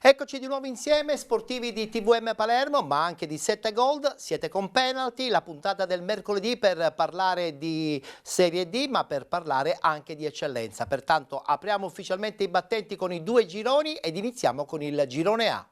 Eccoci di nuovo insieme, sportivi di TVM Palermo, ma anche di 7 Gold. Siete con Penalty, la puntata del mercoledì per parlare di Serie D, ma per parlare anche di eccellenza. Pertanto apriamo ufficialmente i battenti con i 2 gironi ed iniziamo con il girone A.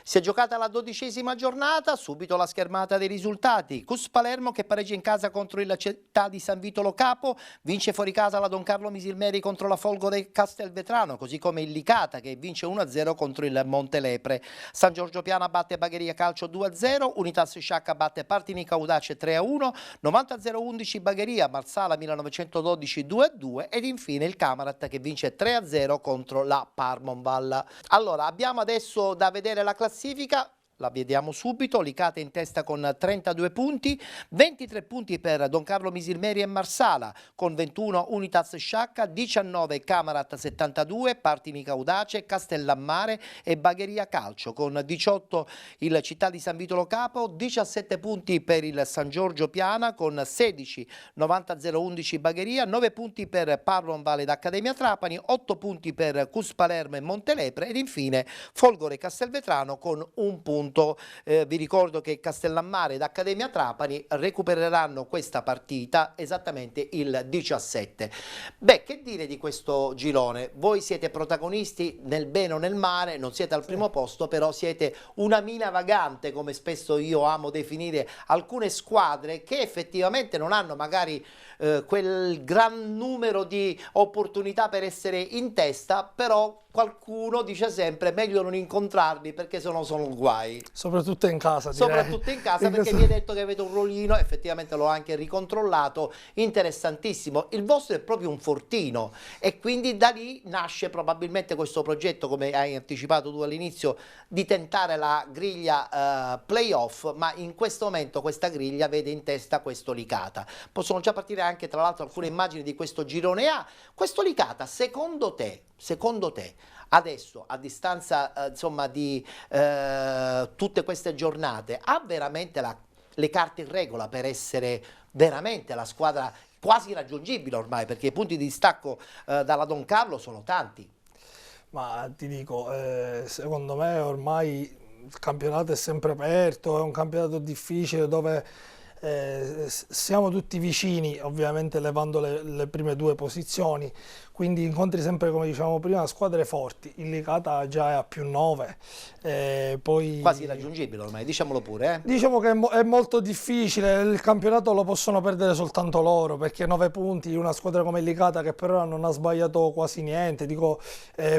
Si è giocata la 12ª giornata, subito la schermata dei risultati. Cus Palermo che pareggia in casa contro il Città di San Vitolo Capo, vince fuori casa la Don Carlo Misilmeri contro la Folgore Castelvetrano, così come il Licata che vince 1-0 contro il Montelepre. San Giorgio Piana batte Bagheria Calcio 2-0, Unitas Sciacca batte Partinica Audace 3-1, 90-0-11 Bagheria, Marsala 1912 2-2 ed infine il Camarat che vince 3-0 contro la Parmonval. Allora, abbiamo adesso da vedere la classifica. La vediamo subito, Licata in testa con 32 punti, 23 punti per Don Carlo Misilmeri e Marsala, con 21 Unitas Sciacca, 19 Camarat 72, Partinica Audace, Castellammare e Bagheria Calcio, con 18 il Città di San Vitolo Capo, 17 punti per il San Giorgio Piana, con 16 90-0-11 Bagheria, 9 punti per Parmonval ed Accademia Trapani, 8 punti per Cus Palermo e Montelepre ed infine Folgore Castelvetrano con un punto. Vi ricordo che Castellammare ed Accademia Trapani recupereranno questa partita esattamente il 17. Beh, che dire di questo girone? Voi siete protagonisti nel bene o nel male, non siete al primo posto, però siete una mina vagante, come spesso io amo definire alcune squadre che effettivamente non hanno magari quel gran numero di opportunità per essere in testa, però qualcuno dice sempre meglio non incontrarli perché sennò sono guai. Soprattutto in casa, direi. Soprattutto in casa, perché vi è detto che avete un ruolino, effettivamente l'ho anche ricontrollato, interessantissimo. Il vostro è proprio un fortino e quindi da lì nasce probabilmente questo progetto, come hai anticipato tu all'inizio, di tentare la griglia playoff, ma in questo momento questa griglia vede in testa questo Licata. Possono già partire anche tra l'altro alcune immagini di questo girone A. Questo Licata, secondo te, adesso a distanza insomma di tutte queste giornate, ha veramente le carte in regola per essere veramente la squadra quasi raggiungibile ormai, perché i punti di distacco dalla Don Carlo sono tanti? Ma ti dico, secondo me ormai il campionato è sempre aperto, è un campionato difficile dove siamo tutti vicini, ovviamente levando le prime 2 posizioni, quindi incontri sempre, come dicevamo prima, squadre forti. Il Licata già è a +9, poi quasi raggiungibile ormai, diciamolo pure. Diciamo che è molto difficile, il campionato lo possono perdere soltanto loro, perché 9 punti, una squadra come il Licata che per ora non ha sbagliato quasi niente, dico,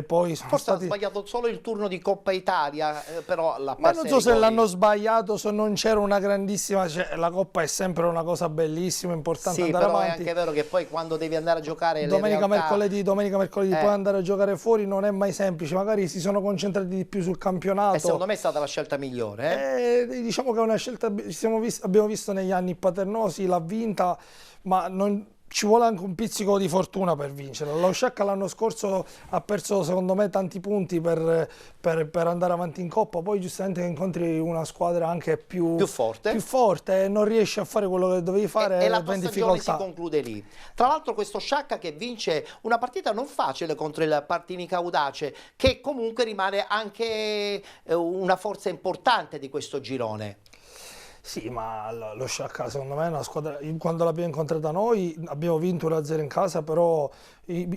poi sono forse stati... ha sbagliato solo il turno di Coppa Italia, però l'ha persa. Ma non so se l'hanno sbagliato, se non c'era una grandissima... Cioè, la Coppa è sempre una cosa bellissima, importante, sì, andare però avanti. È anche vero che poi quando devi andare a giocare domenica, mercoledì puoi andare a giocare fuori, non è mai semplice, magari si sono concentrati di più sul campionato. E secondo me è stata la scelta migliore. Diciamo che è una scelta, abbiamo visto negli anni Paternosi, l'ha vinta, ma non... Ci vuole anche un pizzico di fortuna per vincere. Lo Sciacca l'anno scorso ha perso secondo me tanti punti per andare avanti in Coppa, poi giustamente incontri una squadra anche più forte e non riesci a fare quello che dovevi fare e la tua in stagione difficoltà. Si conclude lì. Tra l'altro questo Sciacca che vince una partita non facile contro il Partinica Audace, che comunque rimane anche una forza importante di questo girone. Sì, ma lo Sciacca secondo me è una squadra, quando l'abbiamo incontrata noi abbiamo vinto 1-0 in casa, però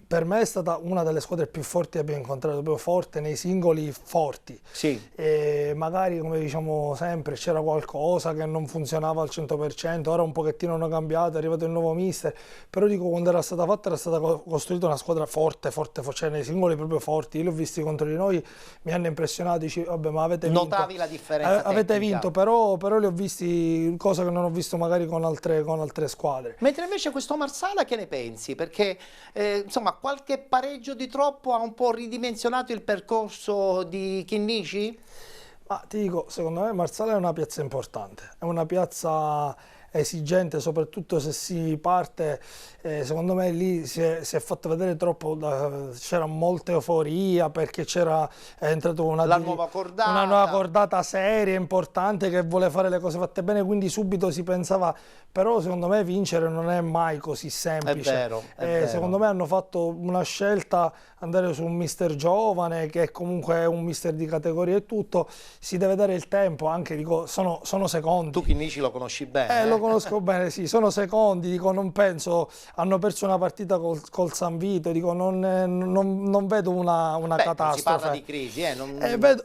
per me è stata una delle squadre più forti che abbiamo incontrato, proprio forte nei singoli, forti. Sì. E magari, come diciamo sempre, c'era qualcosa che non funzionava al 100%, ora un pochettino hanno cambiato, è arrivato il nuovo mister, però dico, quando era stata fatta era stata costruita una squadra forte, cioè nei singoli proprio forti. Io li ho visti contro di noi, mi hanno impressionato, dici, vabbè, ma avete vinto. Notavi la differenza avete tecnica. Vinto, però li ho visti, cosa che non ho visto magari con altre squadre. Mentre invece questo Marsala che ne pensi? Perché insomma qualche pareggio di troppo ha un po' ridimensionato il percorso di Chinnici? Ma ti dico, secondo me Marsala è una piazza importante, è una piazza esigente, soprattutto se si parte, secondo me lì si è fatto vedere troppo, c'era molta euforia perché è entrato una nuova cordata seria, importante, che vuole fare le cose fatte bene, quindi subito si pensava, però secondo me vincere non è mai così semplice. È vero. Secondo me hanno fatto una scelta, andare su un mister giovane che comunque è un mister di categoria e tutto, si deve dare il tempo, anche dico, sono secondi. Tu Chinnici lo conosci bene? Lo conosco bene, sì, sono secondi, dico, non penso, hanno perso una partita col San Vito, dico, non vedo una catastrofe. Si parla di crisi,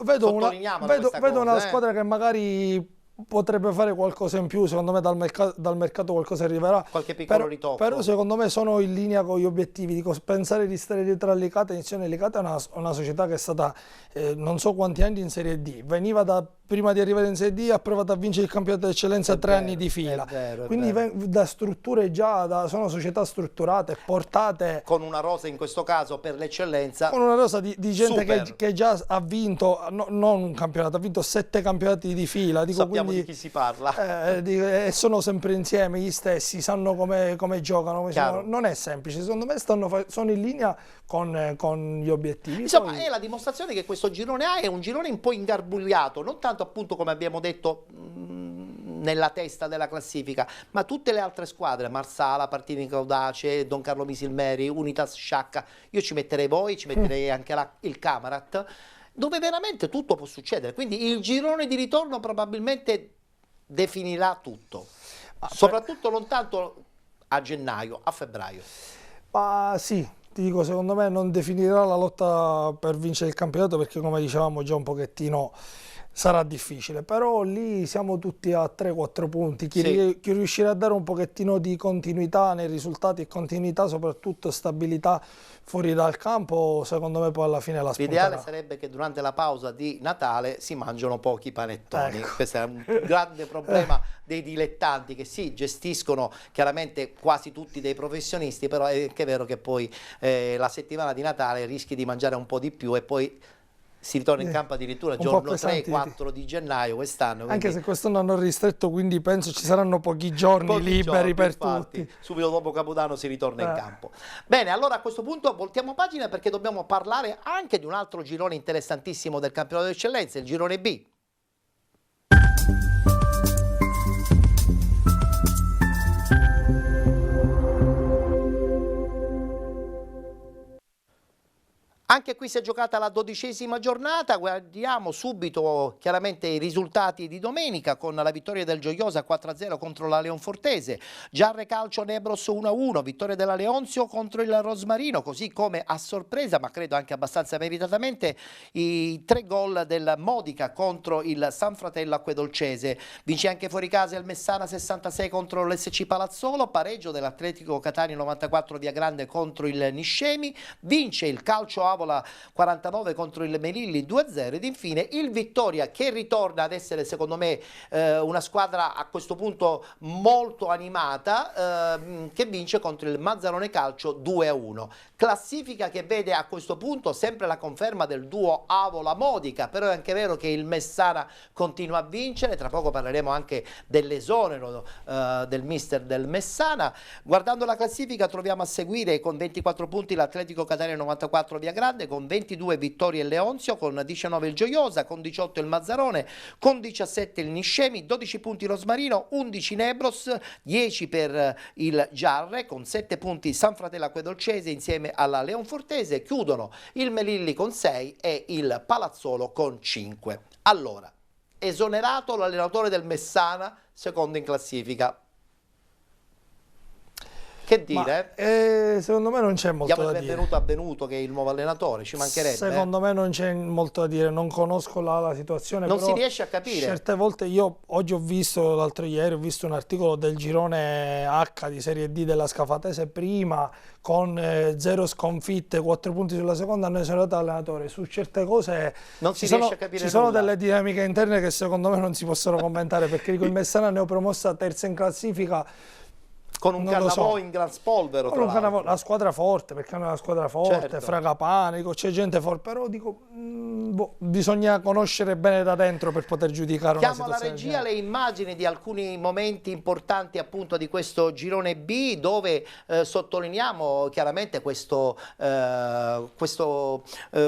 vedo una squadra che magari potrebbe fare qualcosa in più, secondo me dal mercato qualcosa arriverà. Qualche piccolo ritocco. Però secondo me sono in linea con gli obiettivi, dico, pensare di stare dietro a Licata, insieme a Licata è una società che è stata non so quanti anni in Serie D, veniva prima di arrivare in Serie D ha provato a vincere il campionato d'eccellenza 3 anni di fila, quindi da strutture sono società strutturate, portate con una rosa in questo caso per l'eccellenza, con una rosa di gente che già ha vinto, non un campionato, ha vinto 7 campionati di fila, dico, sappiamo di chi si parla, e sono sempre insieme gli stessi, sanno come giocano, non è semplice, secondo me sono in linea con gli obiettivi. Insomma, è la dimostrazione che questo girone A è un girone un po' ingarbugliato, non tanto appunto come abbiamo detto nella testa della classifica, ma tutte le altre squadre, Marsala, Partini Caudace, Don Carlo Misilmeri, Unitas Sciacca, io ci metterei voi, ci metterei anche il Camarat, dove veramente tutto può succedere, quindi il girone di ritorno probabilmente definirà tutto, soprattutto non tanto a gennaio, a febbraio. Ma sì, ti dico, secondo me non definirà la lotta per vincere il campionato, perché come dicevamo già un pochettino sarà difficile, però lì siamo tutti a 3-4 punti, chi riuscirà a dare un pochettino di continuità nei risultati e continuità, soprattutto stabilità fuori dal campo, secondo me poi alla fine la spunterà. L'ideale sarebbe che durante la pausa di Natale si mangiano pochi panettoni, questo è un grande problema dei dilettanti che gestiscono chiaramente quasi tutti dei professionisti, però è anche vero che poi la settimana di Natale rischi di mangiare un po' di più e poi si ritorna in campo addirittura il giorno 3-4 di gennaio quest'anno. Anche se quest'anno hanno ristretto, quindi penso ci saranno pochi giorni liberi per tutti. Subito dopo Capodanno si ritorna in campo. Bene, allora a questo punto voltiamo pagina, perché dobbiamo parlare anche di un altro girone interessantissimo del campionato d'eccellenza, il girone B. Anche qui si è giocata la 12ª giornata, guardiamo subito chiaramente i risultati di domenica con la vittoria del Gioiosa 4-0 contro la Leonfortese, Giarre Calcio Nebros 1-1, vittoria della Leonzio contro il Rosmarino, così come a sorpresa, ma credo anche abbastanza meritatamente, i 3 gol del Modica contro il San Fratello Acquedolcese. Vince anche fuori casa il Messana 66 contro l'SC Palazzolo, pareggio dell'Atletico Catania 94 Via Grande contro il Niscemi, vince il Calcio Avola 49 contro il Melilli 2-0 ed infine il Vittoria, che ritorna ad essere secondo me una squadra a questo punto molto animata, che vince contro il Mazzarone Calcio 2-1. Classifica che vede a questo punto sempre la conferma del duo Avola-Modica, però è anche vero che il Messana continua a vincere, tra poco parleremo anche dell'esonero del mister del Messana. Guardando la classifica troviamo a seguire con 24 punti l'Atletico Catania 94 Via Grande, con 22 vittorie il Leonzio, con 19 il Gioiosa, con 18 il Mazzarone, con 17 il Niscemi, 12 punti Rosmarino, 11 Nebros, 10 per il Giarre, con 7 punti San Fratello Acquedolcese insieme alla Leonfortese, chiudono il Melilli con 6 e il Palazzolo con 5. Allora, esonerato l'allenatore del Messana, secondo in classifica. Che dire? Secondo me non c'è molto da dire. Diamo il benvenuto a Benuto, che è il nuovo allenatore, ci mancherebbe. Secondo me non c'è molto da dire, non conosco la situazione. Non però si riesce a capire. Certe volte io oggi ho visto, l'altro ieri ho visto un articolo del girone H di Serie D della Scafatese prima, con 0 sconfitte, 4 punti sulla seconda, hanno esonerato l'allenatore. Su certe cose non si riesce a capire. Ci sono delle dinamiche interne che secondo me non si possono commentare, perché dico, il Messana neopromossa terza in classifica. Con un non lo Cannavò so. in gran spolvero, Con tra un Cannavò, l'altro. la squadra forte, perché è una squadra forte, Certo. Fragapane, dico, c'è gente forte, però dico, bisogna conoscere bene da dentro per poter giudicare una Chiamo alla situazione del regia genere. le immagini di alcuni momenti importanti appunto di questo girone B, dove sottolineiamo chiaramente questo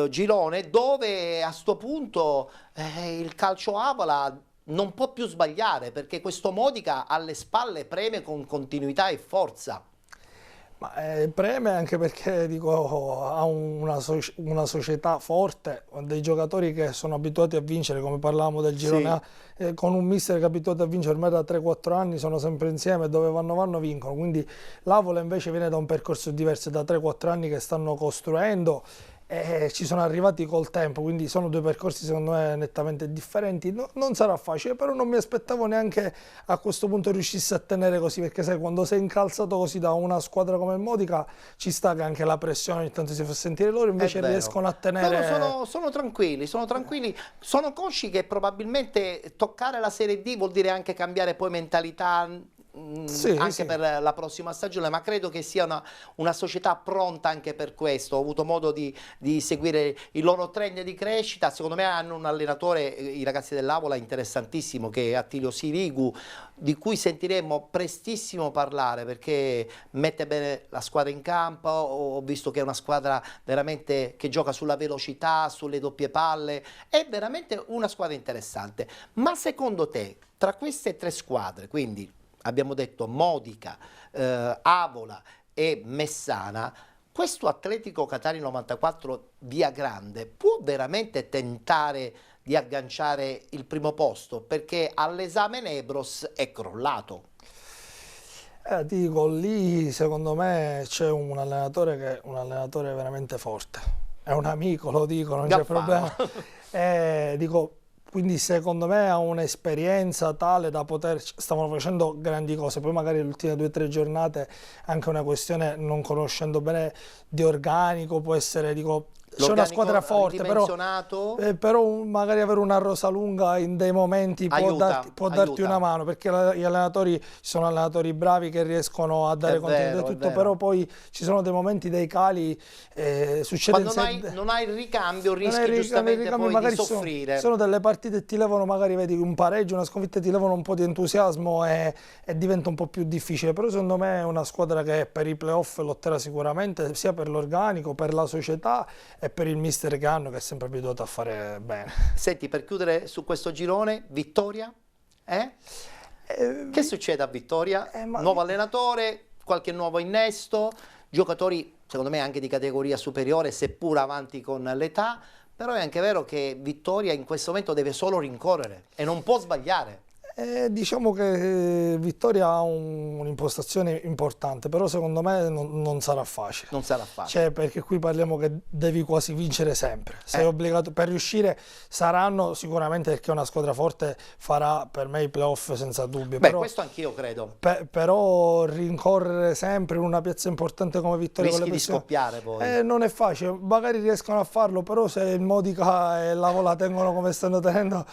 girone, dove a sto punto il Calcio Avola non può più sbagliare, perché questo Modica alle spalle preme con continuità e forza. Ma preme anche perché dico, ha una società forte, dei giocatori che sono abituati a vincere, come parlavamo del girone A, con un mister che è abituato a vincere ormai da 3-4 anni, sono sempre insieme, dove vanno vincono. Quindi l'Avola invece viene da un percorso diverso, da 3-4 anni che stanno costruendo. Ci sono arrivati col tempo, quindi sono due percorsi secondo me nettamente differenti. Non sarà facile, però non mi aspettavo neanche a questo punto riuscisse a tenere così, perché sai, quando sei incalzato così da una squadra come il Modica ci sta che anche la pressione ogni tanto si fa sentire, loro invece riescono a tenere... No, sono tranquilli, sono consci che probabilmente toccare la Serie D vuol dire anche cambiare poi mentalità, anche per la prossima stagione, ma credo che sia una società pronta anche per questo. Ho avuto modo di seguire il loro trend di crescita. Secondo me hanno un allenatore, i ragazzi dell'Avola, interessantissimo, che è Attilio Sirigu, di cui sentiremo prestissimo parlare, perché mette bene la squadra in campo. Ho visto che è una squadra veramente che gioca sulla velocità, sulle doppie palle, è veramente una squadra interessante. Ma secondo te, tra queste tre squadre, quindi abbiamo detto Modica, Avola e Messana, questo Atletico Catania 94 Via Grande può veramente tentare di agganciare il primo posto? Perché all'esame Nebros è crollato. Dico, lì secondo me c'è un allenatore che è un allenatore veramente forte. È un amico, lo dico, non c'è problema. Dico, quindi secondo me ha un'esperienza tale da poter, stavano facendo grandi cose, poi magari le ultime 2 o 3 giornate anche una questione, non conoscendo bene, di organico, può essere, dico, c'è una squadra forte, però magari avere una rosa lunga in dei momenti può darti una mano, perché gli allenatori, ci sono allenatori bravi che riescono a dare continuità e tutto, però poi ci sono dei momenti, dei cali, succede quando non hai il ricambio, rischi giustamente poi di soffrire. Sono delle partite che ti levano, magari vedi un pareggio, una sconfitta, ti levano un po' di entusiasmo e diventa un po' più difficile, però secondo me è una squadra che per i playoff lotterà sicuramente, sia per l'organico, per la società e per il mister che hanno, che è sempre abituato a fare bene. Senti, per chiudere su questo girone, Vittoria? Che succede a Vittoria? Nuovo allenatore, qualche nuovo innesto, giocatori secondo me anche di categoria superiore, seppur avanti con l'età, però è anche vero che Vittoria in questo momento deve solo rincorrere e non può sbagliare. Diciamo che Vittoria ha un'impostazione importante, però secondo me non sarà facile. Non sarà facile. Cioè, perché qui parliamo che devi quasi vincere sempre. Sei obbligato, per riuscire saranno sicuramente, perché una squadra forte farà per me i playoff senza dubbio. Beh, questo anch'io credo. Però rincorrere sempre in una piazza importante come Vittoria, rischi di scoppiare poi. Non è facile, magari riescono a farlo, però se il Modica e l'Avola la tengono come stanno tenendo,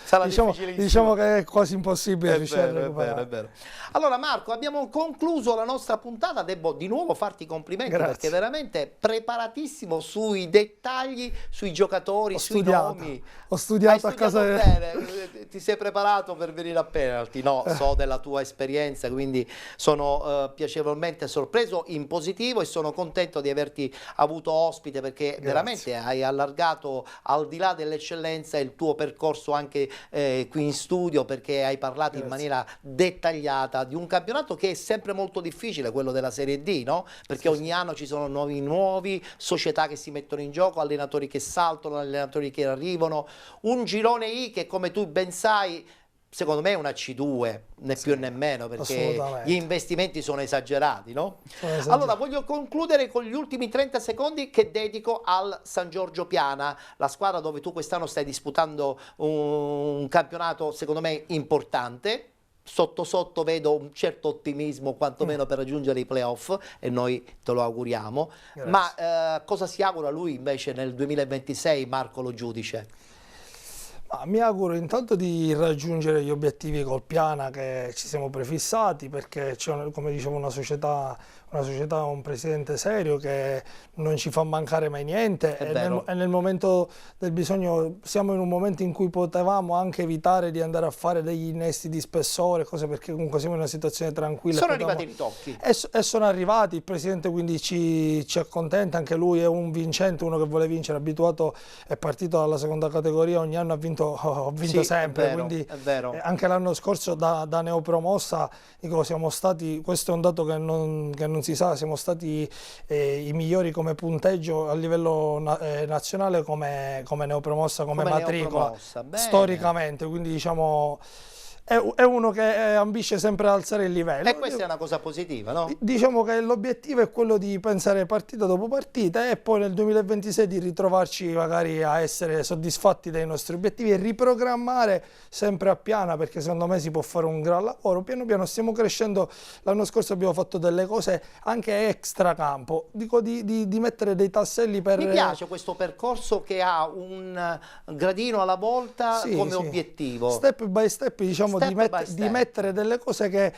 diciamo che è quasi impossibile. È vero. Allora Marco, abbiamo concluso la nostra puntata, devo di nuovo farti i complimenti. Grazie. Perché veramente preparatissimo sui dettagli, sui giocatori, sui nomi. Ho studiato a casa. Bene. Ti sei preparato per venire a penalty? No, so della tua esperienza, quindi sono piacevolmente sorpreso in positivo e sono contento di averti avuto ospite, perché veramente hai allargato al di là dell'eccellenza il tuo percorso anche qui in studio, perché hai parlato in maniera dettagliata di un campionato che è sempre molto difficile, quello della Serie D, no? Perché ogni anno ci sono nuovi società che si mettono in gioco, allenatori che saltano, allenatori che arrivano, un girone I che, come tu ben sai, secondo me è una C2, né più né meno, perché gli investimenti sono esagerati, no? Allora voglio concludere con gli ultimi 30 secondi che dedico al San Giorgio Piana, la squadra dove tu quest'anno stai disputando un campionato secondo me importante. Sotto vedo un certo ottimismo, quantomeno per raggiungere i playoff, e noi te lo auguriamo. Grazie. Ma cosa si augura lui invece nel 2026, Marco Lo Giudice? Ma mi auguro intanto di raggiungere gli obiettivi col Piana che ci siamo prefissati, perché c'è, come dicevo, una società, un presidente serio che non ci fa mancare mai niente e nel momento del bisogno siamo in un momento in cui potevamo anche evitare di andare a fare degli innesti di spessore, cose, perché comunque siamo in una situazione tranquilla. Sono arrivati i ritocchi. E sono arrivati, il presidente quindi ci accontenta, anche lui è un vincente, uno che vuole vincere, abituato, è partito dalla seconda categoria, ogni anno ho vinto Sì, sempre, è vero, quindi è vero. anche l'anno scorso da neopromossa, dico, siamo stati, questo è un dato che non si sa, siamo stati i migliori come punteggio a livello nazionale come neopromossa, come matricola, neopromossa, bene. storicamente, quindi diciamo è uno che ambisce sempre ad alzare il livello. E questa è una cosa positiva, no? Diciamo che l'obiettivo è quello di pensare partita dopo partita e poi nel 2026 di ritrovarci magari a essere soddisfatti dei nostri obiettivi e riprogrammare sempre a Piana, perché secondo me si può fare un gran lavoro. Piano piano stiamo crescendo, l'anno scorso abbiamo fatto delle cose anche extra campo, dico di mettere dei tasselli per... Mi piace questo percorso che ha un gradino alla volta come obiettivo. Step by step, diciamo, di mettere delle cose che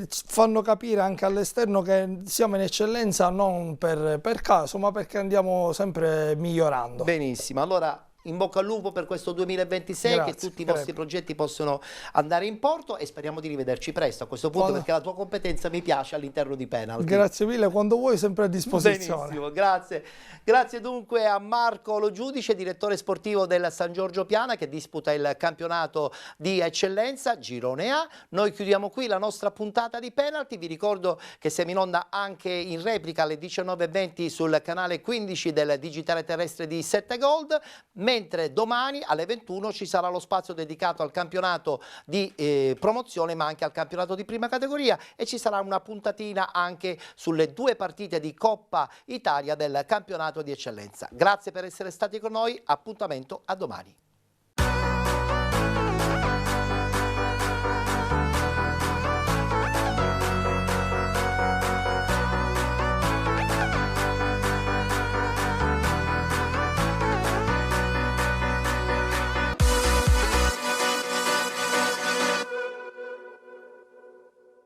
fanno capire anche all'esterno che siamo in eccellenza non per caso, ma perché andiamo sempre migliorando. Benissimo, allora in bocca al lupo per questo 2026, Grazie, che tutti i vostri progetti possono andare in porto e speriamo di rivederci presto a questo punto, perché la tua competenza mi piace all'interno di Penalty. Grazie mille, quando vuoi sempre a disposizione. Benissimo, grazie. Grazie dunque a Marco Lo Giudice, direttore sportivo del San Giorgio Piana, che disputa il campionato di eccellenza Girone A. Noi chiudiamo qui la nostra puntata di Penalty. Vi ricordo che siamo in onda anche in replica alle 19:20 sul canale 15 del digitale terrestre di 7 Gold, mentre domani alle 21 ci sarà lo spazio dedicato al campionato di promozione, ma anche al campionato di prima categoria, e ci sarà una puntatina anche sulle 2 partite di Coppa Italia del campionato di eccellenza. Grazie per essere stati con noi, appuntamento a domani.